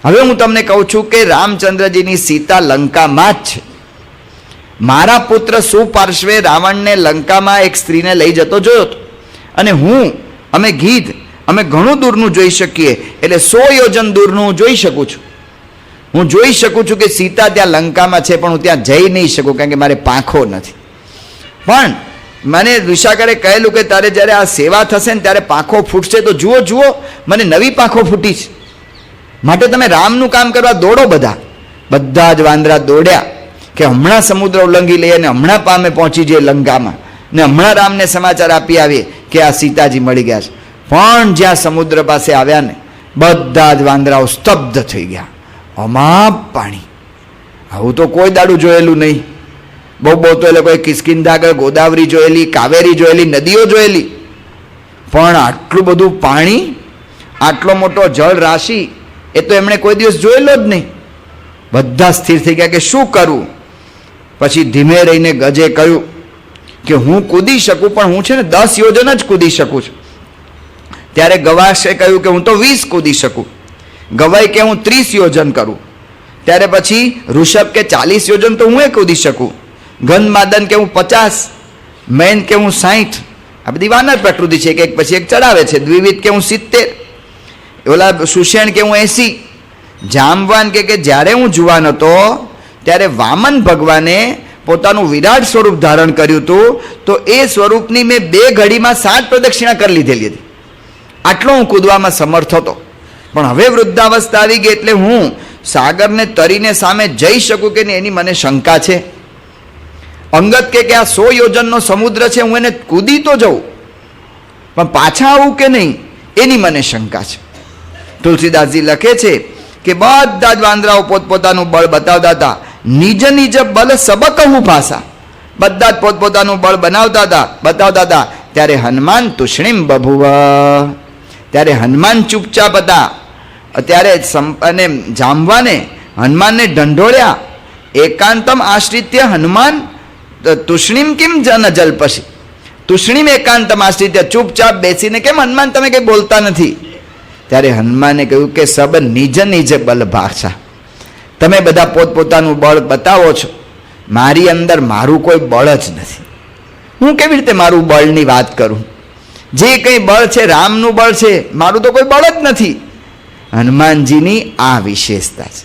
હવે હું તમને કહું છું કે રામચંદ્રજીની સીતા લંકામાં જ છે. મારા પુત્ર સુપાર્શ્વે રાવણને લંકામાં એક સ્ત્રીને લઈ જતો જોયો હતો. અને અમે ગીધ અમે ઘણું દૂરનું જોઈ શકીએ, એટલે 100 યોજન દૂરનું હું જોઈ શકું છું. હું જોઈ શકું છું કે સીતા ત્યાં લંકામાં છે, પણ હું ત્યાં જઈ નહીં શકું કારણ કે મારે પાંખો નથી. પણ મને ઋષાકરે કહેલું કે તારે જ્યારે આ સેવા થશે ને ત્યારે પાંખો ફૂટશે, તો જુઓ જુઓ મને નવી પાંખો ફૂટી છે, માટે તમે રામનું કામ કરવા દોડો. બધા જ વાંદરા દોડ્યા કે હમણાં સમુદ્ર ઉલ્લંઘી લઈએ અને હમણાં પામે પહોંચી જઈએ લંકામાં, ને હમણાં રામને સમાચાર આપી આવીએ કે આ સીતાજી મળી ગયા છે. પણ જ્યાં સમુદ્ર પાસે આવ્યા ને બધા જ વાંદરાઓ સ્તબ્ધ થઈ ગયા. અમાપ પાણી, આવું તો કોઈ દાડું જોયેલું નહીં. બહુ તો એ લોકોએ કિષ્કિંધા આગળ ગોદાવરી જોયેલી, કાવેરી જોયેલી, નદીઓ જોયેલી, પણ આટલું બધું પાણી, આટલો મોટો જળ રાશિ એ તો એમણે કોઈ દિવસ જોયેલો જ નહીં. બધા સ્થિર થઈ ગયા કે શું કરવું. પછી ધીમે રહીને ગજે કહ્યું કે હું કૂદી શકું, પણ હું છે ને 10 યોજન જ કૂદી શકું છું. ત્યારે ગવાશે કહ્યું કે હું તો 20 કૂદી શકું. ગવાઈ કે હું 30 યોજન કરું. ત્યારે પછી ઋષભ કે 40 યોજન તો હું કૂદી શકું. ગંધમાદન કે હું 50, મૈન કે હું 60. આ બધી વાનર પ્રકૃતિ છે, એક પછી એક ચડાવે છે. દ્વિવિધ કે હું 70, ઓલા સુષેણ કે હું 80. જામવાન કે જ્યારે હું જુવાન હતો ત્યારે વામન ભગવાને પોતાનું વિરાટ સ્વરૂપ ધારણ કર્યું હતું, તો એ સ્વરૂપની મેં 2 ઘડીમાં 7 પ્રદક્ષિણા કરી લીધેલી હતી. આટલો હું કૂદવામાં સમર્થ હતો. પણ હવે વૃદ્ધાવસ્થા આવી ગઈ એટલે હું સાગરને તરીને સામે જઈ શકું કે નહીં એની મને શંકા છે. અંગત કે આ 100 યોજનનો સમુદ્ર છે, હું એને કૂદી તો જઉં, પણ પાછા આવું કે નહીં એની મને શંકા છે. તુલસીદાસજી લખે છે કે બધા જ વાંદરાઓ પોતપોતાનું બળ બતાવતા હતા. નિજ નિજ બલ સબકહુ ભાષા, બધા જ પોતપોતાનું બળ બતાવતા હતા. ત્યારે હનુમાન તુષ્ણીમ બભુવ, ત્યારે હનુમાન ચૂપચાપ હતા. ત્યારે અને જામવાને હનુમાનને ઢંઢોળ્યા. એકાંતમ આશ્રિત્ય હનુમાન તુષ્ણીમ કિમ જન જલ્પસી, તુષ્ણીમ એકાંતમ આશ્રિત્ય, ચૂપચાપ બેસીને કેમ હનુમાન તમે કંઈ બોલતા નથી. ત્યારે હનુમાને કહ્યું કે સબ નિજ નિજ બલ ભાષા, તમે બધા પોતપોતાનું બળ બતાવો છો, મારી અંદર મારું કોઈ બળ જ નથી. હું કેવી રીતે મારું બળની વાત કરું? જે કંઈ બળ છે રામનું બળ છે, મારું તો કોઈ બળ જ નથી. હનુમાનજીની આ વિશેષતા છે.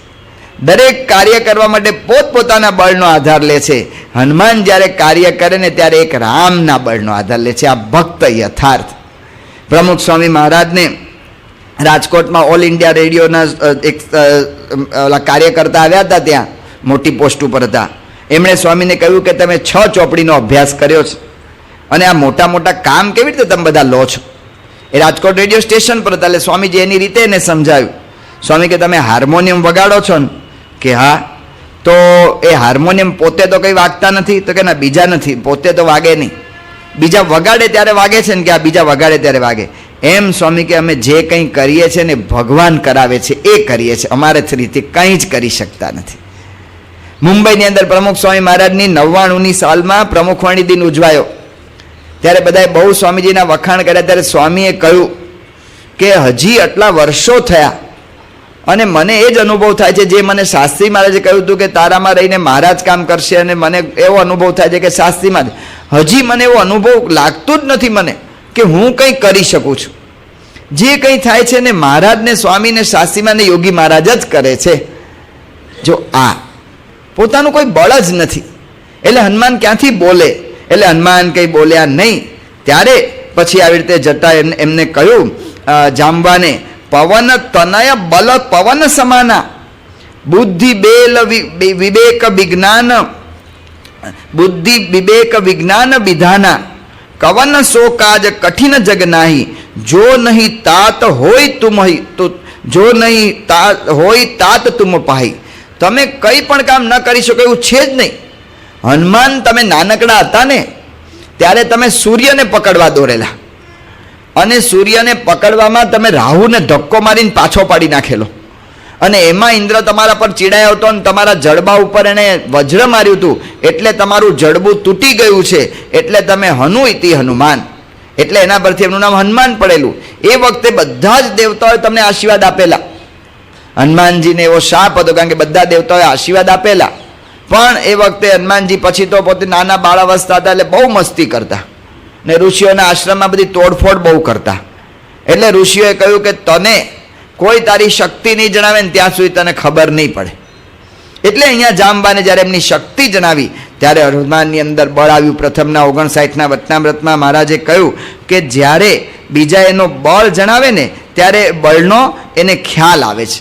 દરેક કાર્ય કરવા માટે પોતપોતાના બળનો આધાર લે છે. હનુમાન જ્યારે કાર્ય કરે ને ત્યારે એક રામના બળનો આધાર લે છે. આ ભક્ત યથાર્થ. પ્રમુખ સ્વામી મહારાજને રાજકોટમાં ઓલ ઇન્ડિયા રેડિયોના એક કાર્યકર્તા આવ્યા હતા, ત્યાં મોટી પોસ્ટ ઉપર હતા. એમણે સ્વામીને કહ્યું કે તમે 6 ચોપડીનો અભ્યાસ કર્યો છે અને આ મોટા મોટા કામ કેવી રીતે તમે બધા લો છો? એ રાજકોટ રેડિયો સ્ટેશન પર હતા. એટલે સ્વામીજી એની રીતે એને સમજાવ્યું. સ્વામી કે તમે હાર્મોનિયમ વગાડો છો ને? કે હા. તો એ હાર્મોનિયમ પોતે તો કંઈ વાગતા નથી? તો કે ના, બીજા નથી, પોતે તો વાગે નહીં, બીજા વગાડે ત્યારે વાગે છે ને. કે આ બીજા વગાડે ત્યારે વાગે. એમ સ્વામી કે અમે જે કંઈ કરીએ છીએ ને ભગવાન કરાવે છે એ કરીએ છીએ, અમારે રીતે કંઈ જ કરી શકતા નથી. મુંબઈની અંદર પ્રમુખ સ્વામી મહારાજની 99ની સાલમાં પ્રમુખવાણી દિન ઉજવાયો. ત્યારે બધાએ બહુ સ્વામીજીના વખાણ કર્યા. ત્યારે સ્વામીએ કહ્યું કે હજી આટલા વર્ષો થયા અને મને એ જ અનુભવ થાય છે જે મને શાસ્ત્રી મહારાજે કહ્યું હતું કે તારામાં રહીને મહારાજ કામ કરશે. અને મને એવો અનુભવ થાય છે કે શાસ્ત્રી મહારાજ, હજી મને એવો અનુભવ લાગતું જ નથી મને કે હું કંઈ કરી શકું છું. જે કંઈ થાય છે ને મહારાજને, સ્વામીને, શાસ્ત્રીમાં ને યોગી મહારાજ જ કરે છે. જો આ પોતાનું કોઈ બળ જ નથી. એટલે હનુમાન ક્યાંથી બોલે? એટલે હનુમાન કંઈ બોલ્યા નહીં. ત્યારે પછી આવી રીતે જતા એમને કહ્યું જાંબાને, પવન તનય બલ પવન સમાના, બુદ્ધિ બેલ વિવેક વિજ્ઞાન, બુદ્ધિ વિવેક વિજ્ઞાન વિધાના, કવન સો કાજ કઠિન જગ નાહી, જો નહીં તાત હોય તુમ, જો નહીં હોય તાત તુમ પાહી. તમે કંઈ પણ કામ ન કરી શકો એવું છે જ નહીં. હનુમાન, તમે નાનકડા હતા ને ત્યારે તમે સૂર્યને પકડવા દોરેલા, અને સૂર્યને પકડવામાં તમે રાહુને ધક્કો મારીને પાછો પાડી નાખેલો, અને એમાં ઇન્દ્ર તમારા પર ચીડાયો હતો અને તમારા જડબા ઉપર એણે વજ્ર માર્યું હતું, એટલે તમારું જડબું તૂટી ગયું છે, એટલે તમે હનુ ઇતિ હનુમાન, એટલે એના પરથી એમનું નામ હનુમાન પડેલું. એ વખતે બધા જ દેવતાઓએ તમને આશીર્વાદ આપેલા. હનુમાનજીને એવો શાપ હતો કારણ કે બધા દેવતાઓએ આશીર્વાદ આપેલા. પણ એ વખતે હનુમાનજી પછી તો પોતે નાના બાળાવસ્થા હતા એટલે બહુ મસ્તી કરતા ને ઋષિઓના આશ્રમમાં બધી તોડફોડ બહુ કરતા. એટલે ઋષિઓએ કહ્યું કે તને કોઈ તારી શક્તિ નહીં જણાવે ને ત્યાં સુધી તને ખબર નહીં પડે. એટલે અહીંયા જાંબાને જ્યારે એમની શક્તિ જણાવી ત્યારે હનુમાનની અંદર બળ આવ્યું. પ્રથમના 59ના વચનામૃતમાં મહારાજે કહ્યું કે જ્યારે બીજા એનો બળ જણાવે ને ત્યારે બળનો એને ખ્યાલ આવે છે.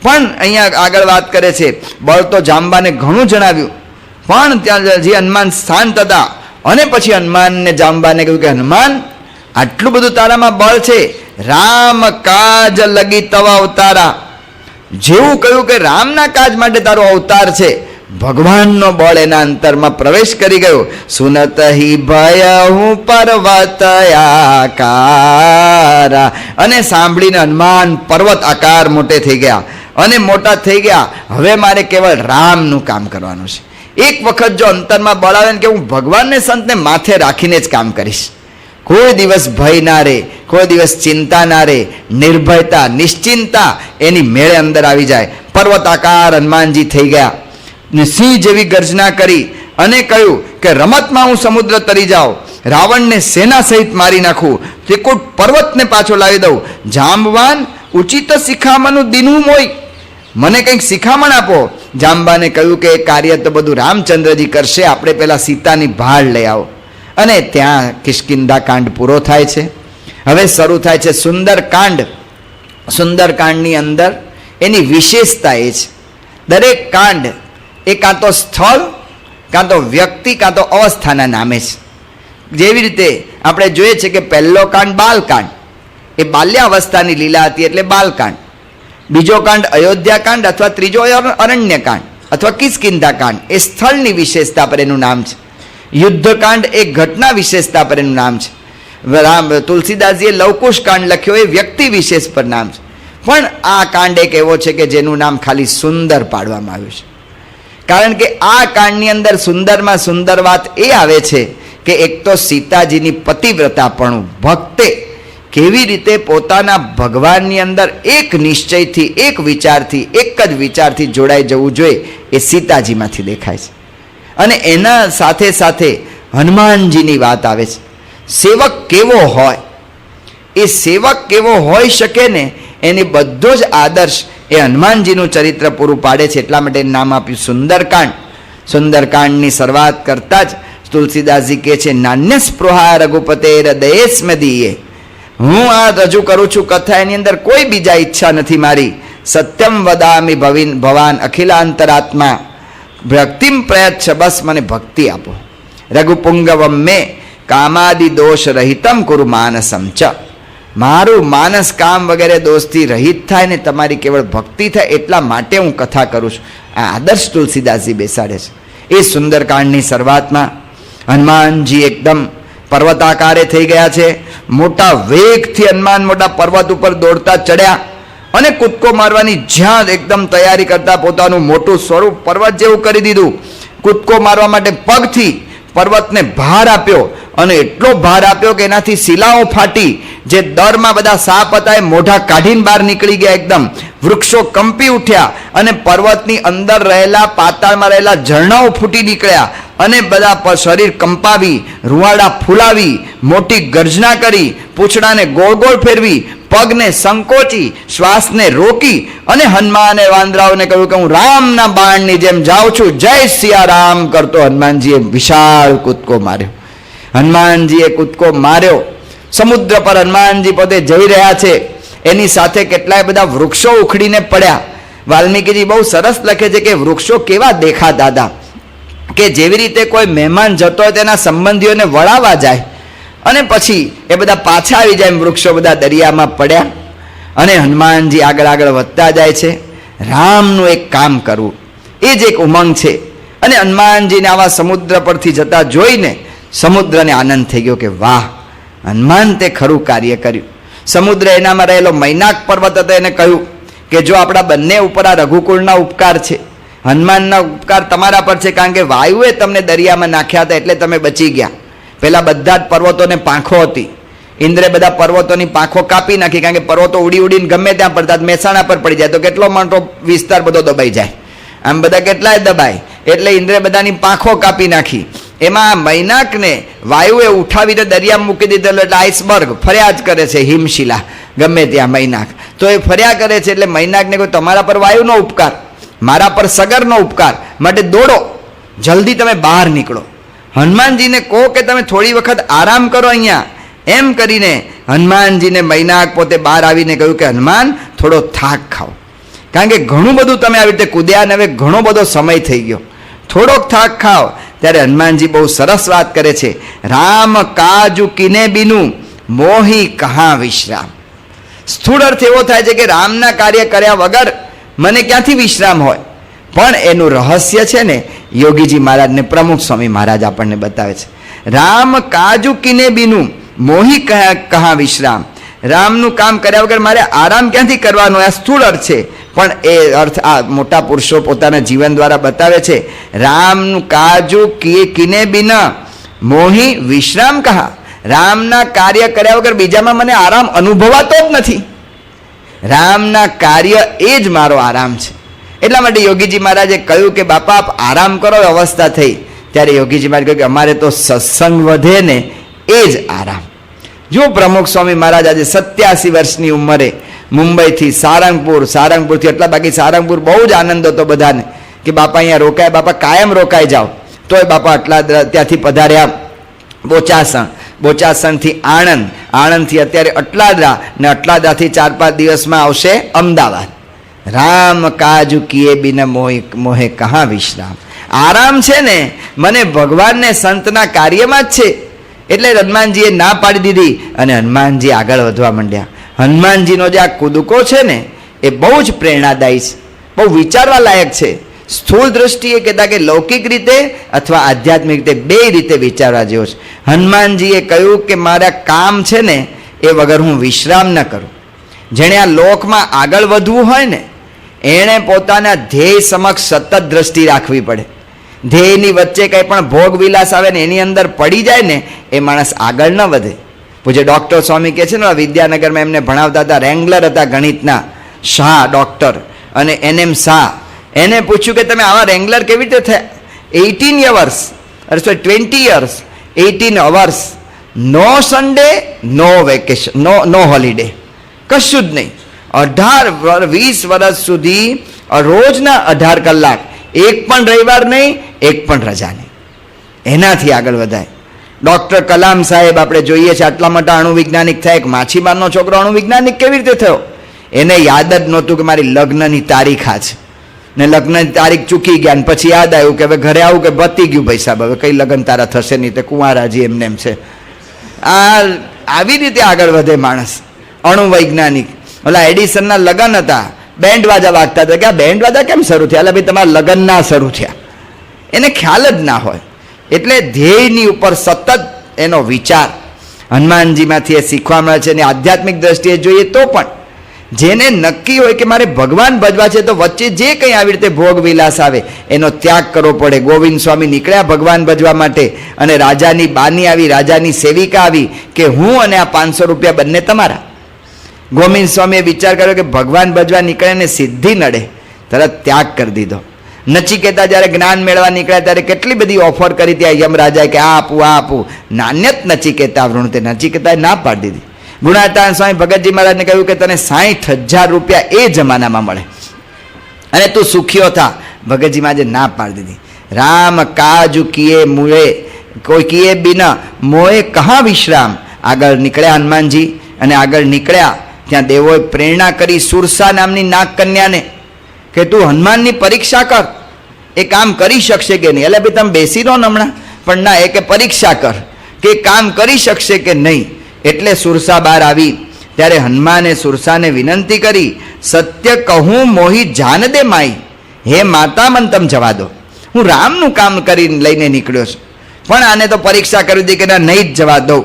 પણ અહીંયા આગળ વાત કરે છે, બળ તો જાંબાને ઘણું જણાવ્યું, પણ ત્યાં જે હનુમાન શાંત હતા અને પછી હનુમાનને જાંબાને કહ્યું કે હનુમાન, આટલું બધું તારામાં બળ છે, રામ કાજ લગી તવ અવતારા. જેવું કહ્યું કે રામના કાજ માટે તારો અવતાર છે, ભગવાનનો બળ એના અંતરમાં પ્રવેશ કરી ગયો. સુનત હિ ભય હું પર્વત આકારા. અને સાંભળીને હનુમાન પર્વત આકાર મોટે થઈ ગયા અને મોટા થઈ ગયા. હવે મારે કેવળ રામનું કામ કરવાનું છે. એક વખત જો અંતરમાં બળ આવે ને કે હું ભગવાનને સંતને માથે રાખીને જ કામ કરીશ, કોઈ દિવસ ભય ના રહે, કોઈ દિવસ ચિંતા ના રહે, નિર્ભયતા નિશ્ચિંતા એની મેળે અંદર આવી જાય. પર્વતાકાર હનુમાનજી થઈ ગયા. સિંહ જેવી ગર્જના કરી અને કહ્યું કે રમતમાં હું સમુદ્ર તરી જાઉં, રાવણને સેના સહિત મારી નાખું, ત્રિકૂટ પર્વતને પાછો લાવી દઉં. જાંબવાન ઉચિત શિખામણનું દીનું મોય, મને કંઈક શિખામણ આપો. જાંબાને કહ્યું કે એ કાર્ય તો બધું રામચંદ્રજી કરશે, આપણે પહેલાં સીતાની ભાળ લઈ આવો. અને ત્યાં કિષ્કિંધા કાંડ પૂરો થાય છે. હવે શરૂ થાય છે સુંદરકાંડ. સુંદરકાંડની અંદર એની વિશેષતા એ છે, દરેક કાંડ એ કાં તો સ્થળ, કાં તો વ્યક્તિ, કાં તો અવસ્થાના નામે છે. જેવી રીતે આપણે જોઈએ છે કે પહેલો કાંડ બાલકાંડ, એ બાલ્યાવસ્થાની લીલા હતી એટલે બાલકાંડ. બીજો કાંડ અયોધ્યાકાંડ અથવા ત્રીજો અરણ્યકાંડ અથવા કિષ્કિંધા કાંડ, એ સ્થળની વિશેષતા પર એનું નામ છે. યુદ્ધકાંડ એ ઘટના વિશેષતા પર એનું નામ છે. તુલસીદાસજીએ લવકુશ કાંડ લખ્યો એ વ્યક્તિ વિશેષ પર નામ છે. પણ આ કાંડ એક એવો છે કે જેનું નામ ખાલી સુંદર પાડવામાં આવ્યું છે. કારણ કે આ કાંડની અંદર સુંદરમાં સુંદર વાત એ આવે છે કે એક તો સીતાજીની પતિવ્રતાપણું, ભક્તે કેવી રીતે પોતાના ભગવાનની અંદર એક નિશ્ચયથી, એક વિચારથી, એક જ વિચારથી જોડાઈ જવું જોઈએ એ સીતાજીમાંથી દેખાય છે. અને એના સાથે સાથે હનુમાનજીની વાત આવે છે. સેવક કેવો હોય, એ સેવક કેવો હોઈ શકે ને એની બધો જ આદર્શ એ હનુમાનજીનું ચરિત્ર પૂરું પાડે છે. એટલા માટે નામ આપ્યું સુંદરકાંડ. સુંદરકાંડની શરૂઆત કરતાં જ તુલસીદાસજી કહે છે, નાન્ય સ્પૃહા રઘુપતે હૃદયે સ્મદીએ. હું આ રજૂ કરું છું કથા, એની અંદર કોઈ બીજા ઈચ્છા નથી મારી. સત્યમ વદામિ ભવાન અખિલાંતરાત્મા ભક્તિમ પ્રયચ્છ, બસ મને ભક્તિ આપો. રઘુપુંગવમ મે કામાદિ દોષ રહિતમ કુરુ માનસમ ચ. મારું માનસ કામ વગેરે દોષથી રહિત થાય ને તમારી કેવળ ભક્તિ થાય એટલા માટે હું કથા કરું છું. આ આદર્શ તુલસીદાસજી બેસાડે છે. એ સુંદરકાંડની શરૂઆતમાં હનુમાનજી એકદમ પર્વતાકારે થઈ ગયા છે. મોટા વેગથી હનુમાન મોટા પર્વત ઉપર દોડતા ચડ્યા અને કૂદકો મારવાની જ્યાં એકદમ તૈયારી કરતા પોતાનું મોટું સ્વરૂપ પર્વત જેવું કરી દીધું. કૂદકો મારવા માટે પગથી પર્વતને ભાર આપ્યો અને એટલો ભાર આપ્યો કે એનાથી શિલાઓ ફાટી, જે દરમાં બધા સાપ હતા એ મોઢા કાઢીને બહાર નીકળી ગયા. એકદમ વૃક્ષો કંપી ઉઠ્યા અને પર્વતની અંદર રહેલા પાતાળમાં રહેલા ઝરણાઓ ફૂટી નીકળ્યા અને બધા શરીર કંપાવી, રૂવાડા ફૂલાવી, મોટી ગર્જના કરી, પૂંછડાને ગોળ ગોળ ફેરવી, પગને સંકોચી, શ્વાસને રોકી અને હનુમાને વાંદરાઓને કહ્યું કે હું રામના બાણની જેમ જાઉં છું, જય સિયા રામ કરતો હનુમાનજીએ વિશાળ કૂદકો માર્યો. હનુમાનજીએ કૂદકો માર્યો. સમુદ્ર પર હનુમાનજી પોતે જઈ રહ્યા છે, એની સાથે કેટલાય બધા વૃક્ષો ઉખડીને પડ્યા. વાલ્મીકીજી બહુ સરસ લખે છે કે વૃક્ષો કેવા દેખાતા હતા કે જેવી રીતે કોઈ મહેમાન જતો હોય તેના સંબંધીઓને વળાવવા જાય અને પછી એ બધા પાછા આવી જાય. વૃક્ષો બધા દરિયામાં પડ્યા અને હનુમાનજી આગળ આગળ વધતા જાય છે. રામનું એક કામ કરવું એ જ એક ઉમંગ છે. અને હનુમાનજીને આવા સમુદ્ર પરથી જતા જોઈને સમુદ્રને આનંદ થઈ ગયો કે વાહ, હનુમાન તે ખરું કાર્ય કર્યું. સમુદ્ર એનામાં રહેલો મૈનાક પર્વત હતો, એને કહ્યું કે જો આપણા બંને ઉપર આ રઘુકુળના ઉપકાર છે, હનુમાનના ઉપકાર તમારા પર છે, કારણ કે વાયુએ તમને દરિયામાં નાખ્યા હતા એટલે તમે બચી ગયા. પેલા બધા જ પર્વતોને પાંખો હતી. ઇન્દ્રે બધા પર્વતોની પાંખો કાપી નાખી, કારણ કે પર્વતો ઉડી ઉડીને ગમે ત્યાં પડતા, મહેસાણા પર પડી જાય તો કેટલો મોટો વિસ્તાર બધો દબાઈ જાય, આમ બધા કેટલાય દબાય, એટલે ઇન્દ્રે બધાની પાંખો કાપી નાખી. એમાં મૈનાકને વાયુએ ઉઠાવીને દરિયામાં મૂકી દીધેલો, એટલે આઈસબર્ગ ફર્યા જ કરે છે, હિમશિલા ગમે ત્યાં મૈનાક તો એ ફર્યા કરે છે. એટલે મૈનાકને કોઈ તમારા પર વાયુનો ઉપકાર, મારા પર સગરનો ઉપકાર, માટે દોડો, જલ્દી તમે બહાર નીકળો. હનુમાનજીને કહો કે તમે થોડી વખત આરામ કરો અહીંયા. એમ કરીને હનુમાનજીને મૈનાક પોતે બહાર આવીને કહ્યું કે હનુમાન થોડો થાક ખાઓ, કારણ કે ઘણું બધું તમે આવી રીતે કૂદ્યા ને હવે ઘણો બધો સમય થઈ ગયો, થોડોક થાક ખાઓ. ત્યારે હનુમાનજી બહુ સરસ વાત કરે છે, રામ કાજુ કિને બીનું મોહી કહા વિશ્રામ. સ્થૂળ અર્થ એવો થાય છે કે રામના કાર્ય કર્યા વગર મને ક્યાંથી વિશ્રામ હોય. પણ એનું રહસ્ય છે ને યોગીજી મહારાજને પ્રમુખ સ્વામી મહારાજ આપણને બતાવે છે. રામ કાજુ કિને બીનું મોહી કહા વિશ્રામ. રામનું કામ કર્યા વગર મારે આરામ ક્યાંથી કરવાનો, આ સ્થૂળ અર્થ છે. પણ એ અર્થ આ મોટા પુરુષો પોતાના જીવન દ્વારા બતાવે છે. રામનું કાજુ કિને બિન મોહી વિશ્રામ કહા. રામના કાર્ય કર્યા વગર બીજામાં મને આરામ અનુભવાતો જ નથી. રામના કાર્ય એ જ મારો આરામ છે. એટલા માટે યોગીજી મહારાજે કહ્યું કે બાપા આપ આરામ કરો. અવસ્થા થઈ ત્યારે યોગીજી મહારાજ કહ્યું કે અમારે તો સત્સંગ વધે ને એ જ આરામ. જો પ્રમુખ સ્વામી મહારાજ આજે 87 વર્ષની ઉંમરે મુંબઈથી સારંગપુરથી એટલા, બાકી સારંગપુર બહુ જ આનંદ હતો બધાને કે બાપા અહીંયા રોકાય, બાપા કાયમ રોકાઈ જાઓ. તોય બાપા આટલા ત્યાંથી પધાર્યા બોચાસણથી આણંદથી અત્યારે અટલાદરા ને અટલાદરાથી 4-5 દિવસમાં આવશે અમદાવાદ. રામ કાજુ કિએ બિન મોહે કહા વિશ્રામ. આરામ છે ને મને ભગવાનને સંતના કાર્યમાં જ છે. એટલે હનુમાનજીએ ના પાડી દીધી અને હનુમાનજી આગળ વધવા માંડ્યા. હનુમાનજીનો જે આ કૂદકો છે ને એ બહુ જ પ્રેરણાદાયી છે, બહુ વિચારવા લાયક છે. સ્થૂળ દ્રષ્ટિએ કહેતા કે લૌકિક રીતે અથવા આધ્યાત્મિક રીતે બે રીતે વિચારવા જેવો છે. હનુમાનજીએ કહ્યું કે મારા કામ છે ને એ વગર હું વિશ્રામ ન કરું. જેણે આ લોકમાં આગળ વધવું હોય ને એણે પોતાના ધ્યેય સમક્ષ સતત દ્રષ્ટિ રાખવી પડે. ધ્યેયની વચ્ચે કંઈ પણ ભોગ વિલાસ આવે ને એની અંદર પડી જાય ને એ માણસ આગળ ન વધે. પૂજ્ય ડૉક્ટર સ્વામી કહે છે ને, વિદ્યાનગરમાં એમને ભણાવતા હતા, રેંગલર હતા ગણિતના, શાહ ડૉક્ટર અને NM શાહ. એને પૂછ્યું કે તમે આવા રેંગલર કેવી રીતે થયા? 20 years 18 hours, નો સન્ડે નો વેકેશન, નો હોલિડે, કશું જ નહીં. 20 વર્ષ સુધી રોજના 18 કલાક, એક પણ રવિવાર નહીં, એક પણ રજા નહીં, એનાથી આગળ વધાય. ડૉક્ટર કલામ સાહેબ આપણે જોઈએ છીએ આટલા મોટા અણુવૈજ્ઞાનિક થયા, એક માછીમારનો છોકરો અણુવૈજ્ઞાનિક કેવી રીતે થયો? એને યાદ જ નહોતું કે મારી લગ્નની તારીખ આ છે, ને લગ્નની તારીખ ચૂકી ગયા, ને પછી યાદ આવ્યું કે હવે ઘરે આવું કે પતી ગયું ભાઈ સાહેબ, હવે કઈ લગ્ન તારા થશે નહીં, તે કુંવારાજી એમને એમ છે. આવી રીતે આગળ વધે માણસ. અણુવૈજ્ઞાનિક, ઓલા એડિસનના લગ્ન હતા, બેન્ડ વાજા વાગતા હતા, કે આ બેન્ડ વાજા કેમ શરૂ થયા? એટલે ભાઈ તમારા લગ્ન ના શરૂ થયા, એને ખ્યાલ જ ના હોય. એટલે ધ્યેયની ઉપર સતત એનો વિચાર હનુમાનજીમાંથી એ શીખવા મળે છે. અને આધ્યાત્મિક દ્રષ્ટિએ જોઈએ તો પણ જેને નક્કી હોય કે મારે ભગવાન ભજવા છે, તો વચ્ચે જે કંઈ આવી રીતે ભોગ વિલાસ આવે એનો ત્યાગ કરવો પડે. ગોવિંદ સ્વામી નીકળ્યા ભગવાન ભજવા માટે, અને રાજાની બાની આવી, રાજાની સેવિકા આવી કે હું અને આ 500 રૂપિયા બંને તમારા. ગોવિંદ સ્વામીએ વિચાર કર્યો કે ભગવાન ભજવા નીકળે ને સિદ્ધિ નડે, તરત ત્યાગ કરી દીધો. નચિકેતા જ્યારે જ્ઞાન મેળવા નીકળ્યા ત્યારે કેટલી બધી ઓફર કરી ત્યાં યમરાજાએ કે આ આપું, આ આપું. નાન્યત નચિકેતા વૃણતે, નચિકેતાએ ના પાડી દીધી. ગુણાતાન સ્વામી ભગતજી મહારાજને કહ્યું કે તને 60,000 રૂપિયા એ જમાનામાં મળે અને તું સુખીઓ થા. ભગતજી મહારાજે ના પાડી દીધી. રામ કાજુ કિયે મુએ કોઈ કિયે બિના મોએ કહા વિશ્રામ. આગળ નીકળ્યા હનુમાનજી, અને આગળ નીકળ્યા ત્યાં દેવોએ પ્રેરણા કરી સુરસા નામની નાગ કન્યાને કે તું હનુમાનની પરીક્ષા કર, એ કામ કરી શકશે કે નહીં. એટલે ભાઈ તમે બેસી રહો ને હમણાં, પણ ના, એ કે પરીક્ષા કર કે કામ કરી શકશે કે નહીં. એટલે સુરસા બહાર આવી ત્યારે હનુમાને સુરસાને વિનંતી કરી, સત્ય કહું મોહી જાન દે માઈ, હે માતા મન તમ જવા દો, હું રામનું કામ કરીને લઈને નીકળ્યો છું, પણ આને તો પરીક્ષા કરી દીધી કે ના, નહીં જ જવા દઉં.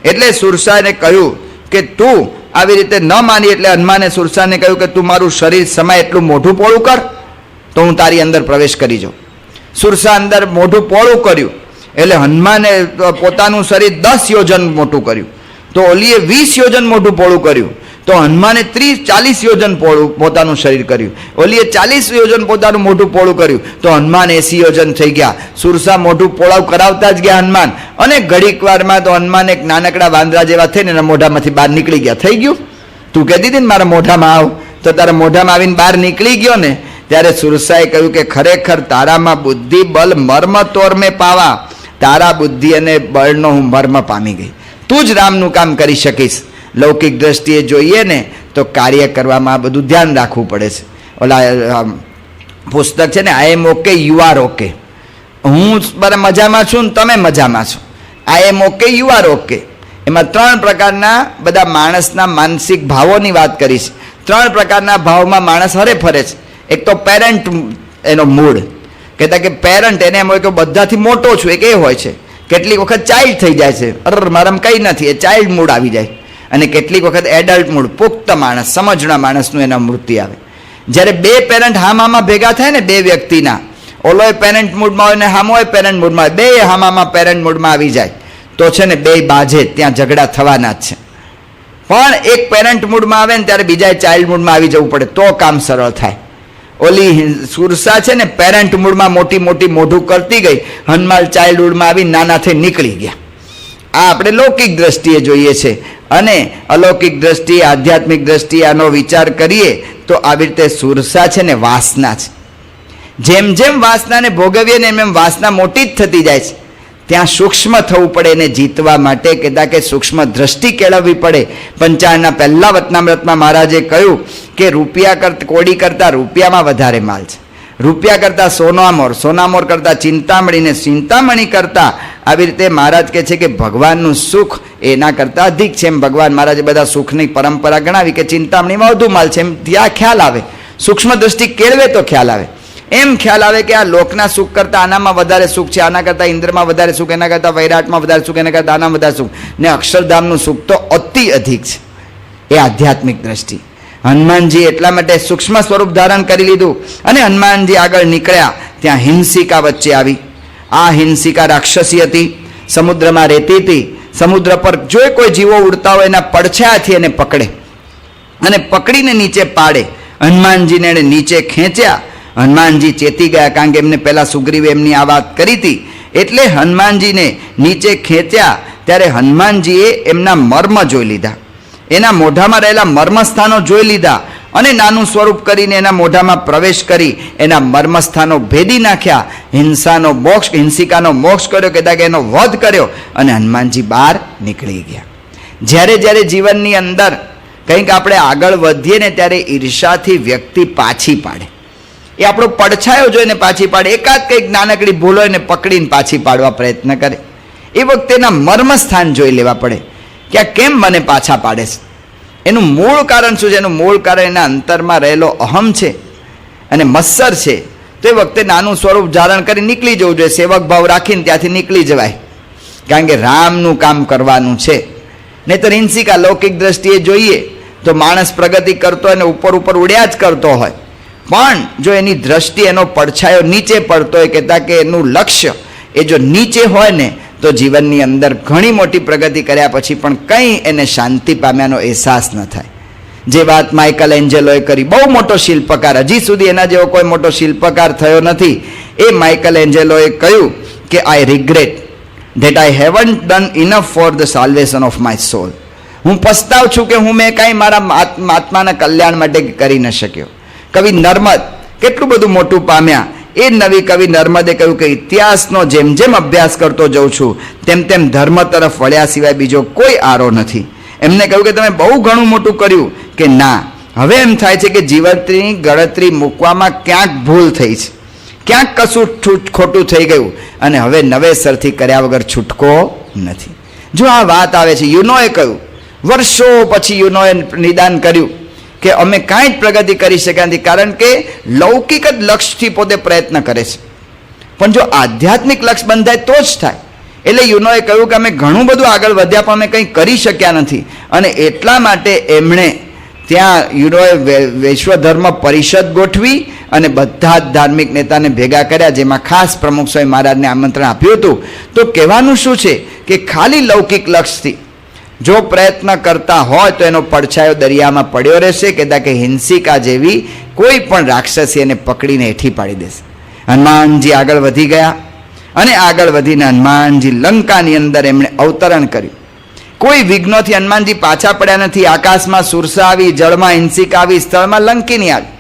એટલે સુરસાને કહ્યું કે તું આવી રીતે ન માની. એટલે હનુમાને સુરસાને કહ્યું કે તું મારું શરીર સમાય એટલું મોઢું પોળું કર, તો હું તારી અંદર પ્રવેશ કરી જાઉં. સુરસા અંદર મોઢું પોળું કર્યું, એટલે હનુમાને પોતાનું શરીર 10 યોજન મોટું કર્યું, તો ઓલીએ 20 યોજન મોટું પોળું કર્યું. તો હનુમાને 30-40 યોજન પોતાનું શરીર કર્યું, ઓલીએ 40 યોજન પોતાનું મોઢું પોળું કર્યું, તો હનુમાન 80 યોજન થઈ ગયા. સુરસા મોઢું પોળાવ કરાવતા જ ગયા હનુમાન, અને ઘડીક વારમાં તો હનુમાન એક નાનકડા વાંદરા જેવા થઈને એના મોઢામાંથી બહાર નીકળી ગયા. થઈ ગયું, તું કહેતી હતી ને મારા મોઢામાં આવ, તો તારા મોઢામાં આવીને બહાર નીકળી ગયો ને. ત્યારે સુરસાએ કહ્યું કે ખરેખર તારામાં બુદ્ધિ બલ મર્મ તોર મેં પાવા, તારા બુદ્ધિ અને બળનો હું મર્મ પામી ગઈ, તું જ રામનું કામ કરી શકીશ. લૌકિક દ્રષ્ટિએ જોઈએ ને તો કાર્ય કરવામાં આ બધું ધ્યાન રાખવું પડે છે. ઓલા પુસ્તક છે ને, આઈ એમ ઓકે યુ આર ઓકે, હું મજામાં છું ને તમે મજામાં છો, આઈ એમ ઓકે યુ આર ઓકે. એમાં 3 પ્રકારના બધા માણસના માનસિક ભાવોની વાત કરી છે. 3 પ્રકારના ભાવમાં માણસ હરે ફરે છે. એક તો પેરેન્ટ, એનો મૂડ, કહેતા કે પેરેન્ટ એને એમ હોય કે બધાથી મોટો છું, એક એ હોય છે. કેટલીક વખત ચાઇલ્ડ થઈ જાય છે, અરે મારામાં કંઈ નથી, એ ચાઇલ્ડ મૂડ આવી જાય. અને કેટલીક વખત એડલ્ટ મૂડ, પુખ્ત માણસ, સમજણા માણસનું એના મૂર્તિ આવે. જ્યારે 2 પેરેન્ટ હામામાં ભેગા થાય ને, 2 વ્યક્તિના, ઓલો એ પેરેન્ટ મૂડમાં હોય ને હામો એ પેરેન્ટ મૂડમાં હોય, 2 હામામાં પેરેન્ટ મૂડમાં આવી જાય તો છે ને 2 બાજે, ત્યાં ઝઘડા થવાના જ છે. પણ એક પેરેન્ટ મૂડમાં આવે ને ત્યારે બીજા ચાઇલ્ડ મૂડમાં આવી જવું પડે તો કામ સરળ થાય. ઓલી સુરસા છે ને પેરેન્ટ મૂડમાં મોટી મોટી મોઢું કરતી ગઈ, હનુમાન ચાઇલ્ડ મૂડમાં આવી નાના થઈ નીકળી ગયા. આ આપણે લૌકિક દ્રષ્ટિએ જોઈએ છે. અને અલૌકિક દ્રષ્ટિએ, આધ્યાત્મિક દ્રષ્ટિએ આનો વિચાર કરીએ તો આવી રીતે સુરસા છે ને વાસના છે. જેમ જેમ વાસનાને ભોગવીએ ને એમ વાસના મોટી જ થતી જાય છે. ત્યાં સૂક્ષ્મ થવું પડે એને જીતવા માટે, કહેતા કે સૂક્ષ્મ દ્રષ્ટિ કેળવવી પડે. પંચાયતના પહેલા વતનામૃતમાં મહારાજે કહ્યું કે કોડી કરતાં રૂપિયામાં વધારે માલ છે, રૂપિયા કરતાં સોનામોર, સોનામોર કરતાં ચિંતામણી, ને ચિંતામણી કરતાં આવી રીતે મહારાજ કહે છે કે ભગવાનનું સુખ એના કરતાં અધિક છે. એમ ભગવાન મહારાજે બધા સુખની પરંપરા ગણાવી કે ચિંતામણીમાં વધુ માલ છે. એમ ત્યાં ખ્યાલ આવે, સૂક્ષ્મ દ્રષ્ટિ કેળવે તો ખ્યાલ આવે. એમ ખ્યાલ આવે કે આ લોકના સુખ કરતાં આનામાં વધારે સુખ છે, આના કરતાં ઇન્દ્રમાં વધારે સુખ, એના કરતાં વૈરાટમાં વધારે સુખ, એના કરતાં આનામાં વધારે સુખ, ને અક્ષરધામનું સુખ તો અતિ અધિક છે. એ આધ્યાત્મિક દ્રષ્ટિ. હનુમાનજી એટલા માટે સૂક્ષ્મ સ્વરૂપ ધારણ કરી લીધું. અને હનુમાનજી આગળ નીકળ્યા ત્યાં હિંસિકા વચ્ચે આવી. આ હિંસિકા રાક્ષસી હતી, સમુદ્રમાં રહેતી હતી. સમુદ્ર પર જો કોઈ જીવો ઉડતા હોય એના પડછાયાથી એને પકડે અને પકડીને નીચે પાડે. હનુમાનજીને એણે નીચે ખેંચ્યા. હનુમાનજી ચેતી ગયા, કારણ કે એમને પહેલાં સુગ્રીવે એમની આ વાત કરી હતી. એટલે હનુમાનજીને નીચે ખેંચ્યા ત્યારે હનુમાનજીએ એમના મર્મ જોઈ લીધા. એના મોઢામાં રહેલા મર્મસ્થાનો જોઈ લીધા અને નાનું સ્વરૂપ કરીને એના મોઢામાં પ્રવેશ કરી એના મર્મસ્થાનો ભેદી નાખ્યા, હિંસિકાનો મોક્ષ કર્યો, કહેતા કે એનો વધ કર્યો અને હનુમાનજી બહાર નીકળી ગયા. જ્યારે જ્યારે જીવનની અંદર કંઈક આપણે આગળ વધીએ ને ત્યારે ઈર્ષાથી વ્યક્તિ પાછી પાડે, એ આપણો પડછાયો જોઈને પાછી પાડે, એકાદ કંઈક નાનકડી ભૂલો એને પકડીને પાછી પાડવા પ્રયત્ન કરે. એ વખતે એના મર્મસ્થાન જોઈ લેવા પડે કે આ કેમ મને પાછા પાડે છે, એનું મૂળ કારણ શું છે. એનું મૂળ કારણ એના અંતરમાં રહેલો અહમ છે અને મત્સર છે. તો એ વખતે નાનું સ્વરૂપ ધારણ કરી નીકળી જવું જોઈએ, સેવક ભાવ રાખીને ત્યાંથી નીકળી જવાય, કારણ કે રામનું કામ કરવાનું છે. નહીં તો હિંસિકા લૌકિક દ્રષ્ટિએ જોઈએ તો માણસ પ્રગતિ કરતો હોય અને ઉપર ઉપર ઉડ્યા જ કરતો હોય, પણ જો એની દ્રષ્ટિ એનો પડછાયો નીચે પડતો હોય, કહેતા કે એનું લક્ષ્ય એ જો નીચે હોય ને તો જીવનની અંદર ઘણી મોટી પ્રગતિ કર્યા પછી પણ કંઈ એને શાંતિ પામ્યાનો અહેસાસ ન થાય. જે વાત માઇકલ એન્જેલોએ કરી, બહુ મોટો શિલ્પકાર, હજી સુધી એના જેવો કોઈ મોટો શિલ્પકાર થયો નથી. એ માઇકલ એન્જેલોએ કહ્યું કે આઈ regret that I haven't done enough for the salvation of my સોલ. હું પસ્તાવ છું કે હું મેં કાંઈ મારા આત્માના કલ્યાણ માટે કરી ન શક્યો. કવિ નર્મદ કેટલું બધું મોટું પામ્યા. એ નવી કવિ નર્મદે કહ્યું કે ઇતિહાસનો જેમ જેમ અભ્યાસ કરતો જાઉં છું તેમ તેમ ધર્મ તરફ વળ્યા સિવાય બીજો કોઈ આરો નથી. એમને કહ્યું કે તમે બહુ ઘણું મોટું કર્યું, કે ના, હવે એમ થાય છે કે જીવનની ગણતરી મૂકવામાં ક્યાંક ભૂલ થઈ છે, ક્યાંક કશું ખોટું થઈ ગયું અને હવે નવેસરથી કર્યા વગર છૂટકો નથી. જો આ વાત આવે છે, યુનોએ કહ્યું, વર્ષો પછી યુનોએ નિદાન કર્યું કે અમે કાંઈ જ પ્રગતિ કરી શક્યા નથી, કારણ કે લૌકિક જ લક્ષ્યથી પોતે પ્રયત્ન કરે છે, પણ જો આધ્યાત્મિક લક્ષ્ય બંધાય તો જ થાય. એટલે યુનોએ કહ્યું કે અમે ઘણું બધું આગળ વધ્યા પણ અમે કંઈ કરી શક્યા નથી, અને એટલા માટે એમણે ત્યાં યુનોએ વિશ્વ ધર્મ પરિષદ ગોઠવી અને બધા જ ધાર્મિક નેતાને ભેગા કર્યા, જેમાં ખાસ પ્રમુખ સ્વામી મહારાજને આમંત્રણ આપ્યું હતું. તો કહેવાનું શું છે કે ખાલી લૌકિક લક્ષ્યથી જો પ્રયત્ન કરતા હોય તો એનો પડછાયો દરિયામાં પડ્યો રહેશે, કહેતા કે હિંસિકા જેવી કોઈ પણ રાક્ષસી એને પકડીને હેઠી પાડી દેશે. હનુમાનજી આગળ વધી ગયા અને આગળ વધીને હનુમાનજી લંકાની અંદર એમણે અવતરણ કર્યું. કોઈ વિઘ્નોથી હનુમાનજી પાછા પડ્યા નથી. આકાશમાં સુરસા આવી, જળમાં હિંસિકા આવી, સ્થળમાં લંકિની આવી,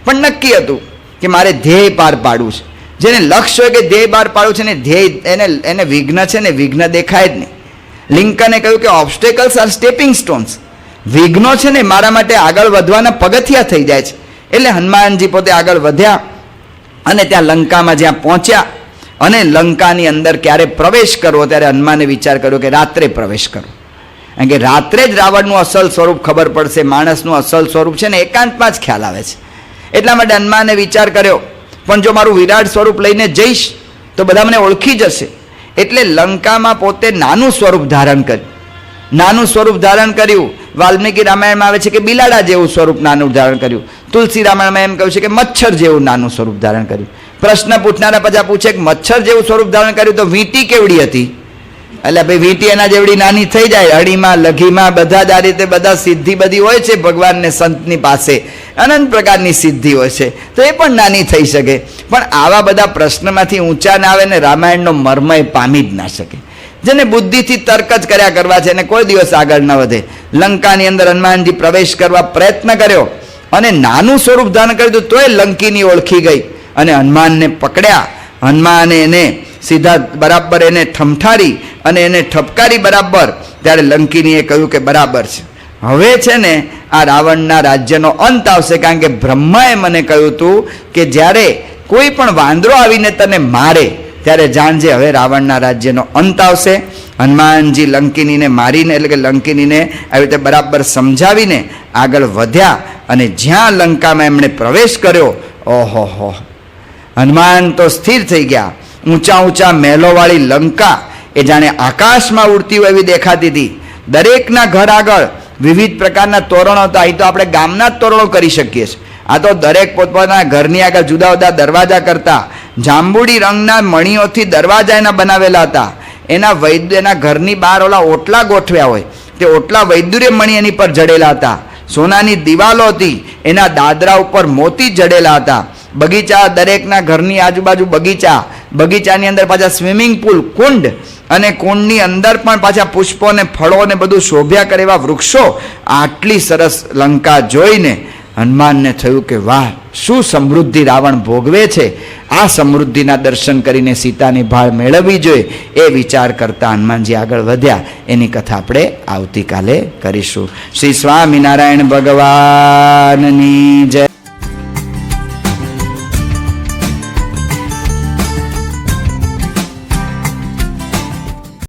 પણ નક્કી હતું કે મારે ધ્યેય પાર પાડવું છે. જેને લક્ષ્ય હોય કે ધ્યેય પાર પાડવું છે ને ધ્યેય એને વિઘ્ન છે ને વિઘ્ન દેખાય જ નહીં. લિંકને કહ્યું કે ઓબ્સ્ટેકલ્સ આર સ્ટેપિંગ સ્ટોન્સ, વિઘ્નો છે ને મારા માટે આગળ વધવાના પગથિયા થઈ જાય છે. એટલે હનુમાનજી પોતે આગળ વધ્યા અને ત્યાં લંકામાં જ્યાં પહોંચ્યા અને લંકાની અંદર ક્યારે પ્રવેશ કરવો, ત્યારે હનુમાને વિચાર કર્યો કે રાત્રે પ્રવેશ કરો, કારણ કે રાત્રે જ રાવણનું અસલ સ્વરૂપ ખબર પડશે. માણસનું અસલ સ્વરૂપ છે ને એકાંતમાં જ ખ્યાલ આવે છે. એટલા માટે હનુમાને વિચાર કર્યો, પણ જો મારું વિરાટ સ્વરૂપ લઈને જઈશ તો બધા મને ઓળખી જશે. એટલે લંકામાં પોતે નાનું સ્વરૂપ ધારણ કર્યું. નાનું સ્વરૂપ ધારણ કર્યું. વાલ્મીકી રામાયણમાં આવે છે કે બિલાડા જેવું સ્વરૂપ નાનું ધારણ કર્યું. તુલસી રામાયણમાં એમ કહ્યું છે કે મચ્છર જેવું નાનું સ્વરૂપ ધારણ કર્યું. પ્રશ્ન પૂછનારા પછી પૂછે કે મચ્છર જેવું સ્વરૂપ ધારણ કર્યું તો વીંટી કેવડી હતી? એટલે ભાઈ વીંટી એના જેવડી નાની થઈ જાય. અડીમાં લઘીમાં બધા જ આ રીતે બધા સિદ્ધિ બધી હોય છે ભગવાનને સંતની પાસે, અનંત પ્રકારની સિદ્ધિ હોય છે, તો એ પણ નાની થઈ શકે. પણ આવા બધા પ્રશ્નમાંથી ઊંચા ના આવે ને રામાયણનો મર્મ એ પામી જ ના શકે. જેને બુદ્ધિથી તર્ક જ કર્યા કરવા છે એને કોઈ દિવસ આગળ ન વધે. લંકાની અંદર હનુમાનજી પ્રવેશ કરવા પ્રયત્ન કર્યો અને નાનું સ્વરૂપ ધારણ કર્યું તોય લંકીની ઓળખી ગઈ અને હનુમાનને પકડ્યા. હનુમાને એને સીધા બરાબર એને ઠમઠારી અને એને ઠપકારી બરાબર. ત્યારે લંકીનીએ કહ્યું કે બરાબર છે, હવે છે ને આ રાવણના રાજ્યનો અંત આવશે, કારણ કે બ્રહ્માએ મને કહ્યું હતું કે જ્યારે કોઈ પણ વાંદરો આવીને તને મારે ત્યારે જાણજે હવે રાવણના રાજ્યનો અંત આવશે. હનુમાનજી લંકિનીને મારીને, એટલે કે લંકિનીને આવી રીતે બરાબર સમજાવીને આગળ વધ્યા અને જ્યાં લંકામાં એમણે પ્રવેશ કર્યો, ઓહો હો, હનુમાન તો સ્થિર થઈ ગયા. ઊંચા ઊંચા મહેલોવાળી લંકા એ જાણે આકાશમાં ઉડતી હોય એવી દેખાતી હતી. દરેકના ઘર આગળ વિવિધ પ્રકારના તોરણો હતા. અહીં તો આપણે ગામના જ તોરણો કરી શકીએ છીએ. આ તો દરેક પોતપોતાના ઘરની આગળ જુદા જુદા દરવાજા કરતા. જાંબુડી રંગના મણીઓથી દરવાજા એના બનાવેલા હતા. એના ઘરની બહાર ઓલા ઓટલા ગોઠવ્યા હોય, તે ઓટલા વૈદુર્ય મણી એની પર જડેલા હતા. સોનાની દિવાલો હતી, એના દાદરા ઉપર મોતી જડેલા હતા. બગીચા, દરેકના ઘરની આજુબાજુ બગીચા, બગીચાની અંદર પાછા સ્વિમિંગ પુલ, કુંડ, અને કુંડની અંદર પણ પાછા પુષ્પો ને ફળો ને બધું શોભ્યા કરે એવા વૃક્ષો. આટલી સરસ લંકા જોઈને હનુમાનને થયું કે વાહ, શું સમૃદ્ધિ રાવણ ભોગવે છે. આ સમૃદ્ધિના દર્શન કરીને સીતાની ભાળ મેળવવી જોઈએ. એ વિચાર કરતા હનુમાનજી આગળ વધ્યા. એની કથા આપણે આવતીકાલે કરીશું. શ્રી સ્વામિનારાયણ ભગવાનની જય.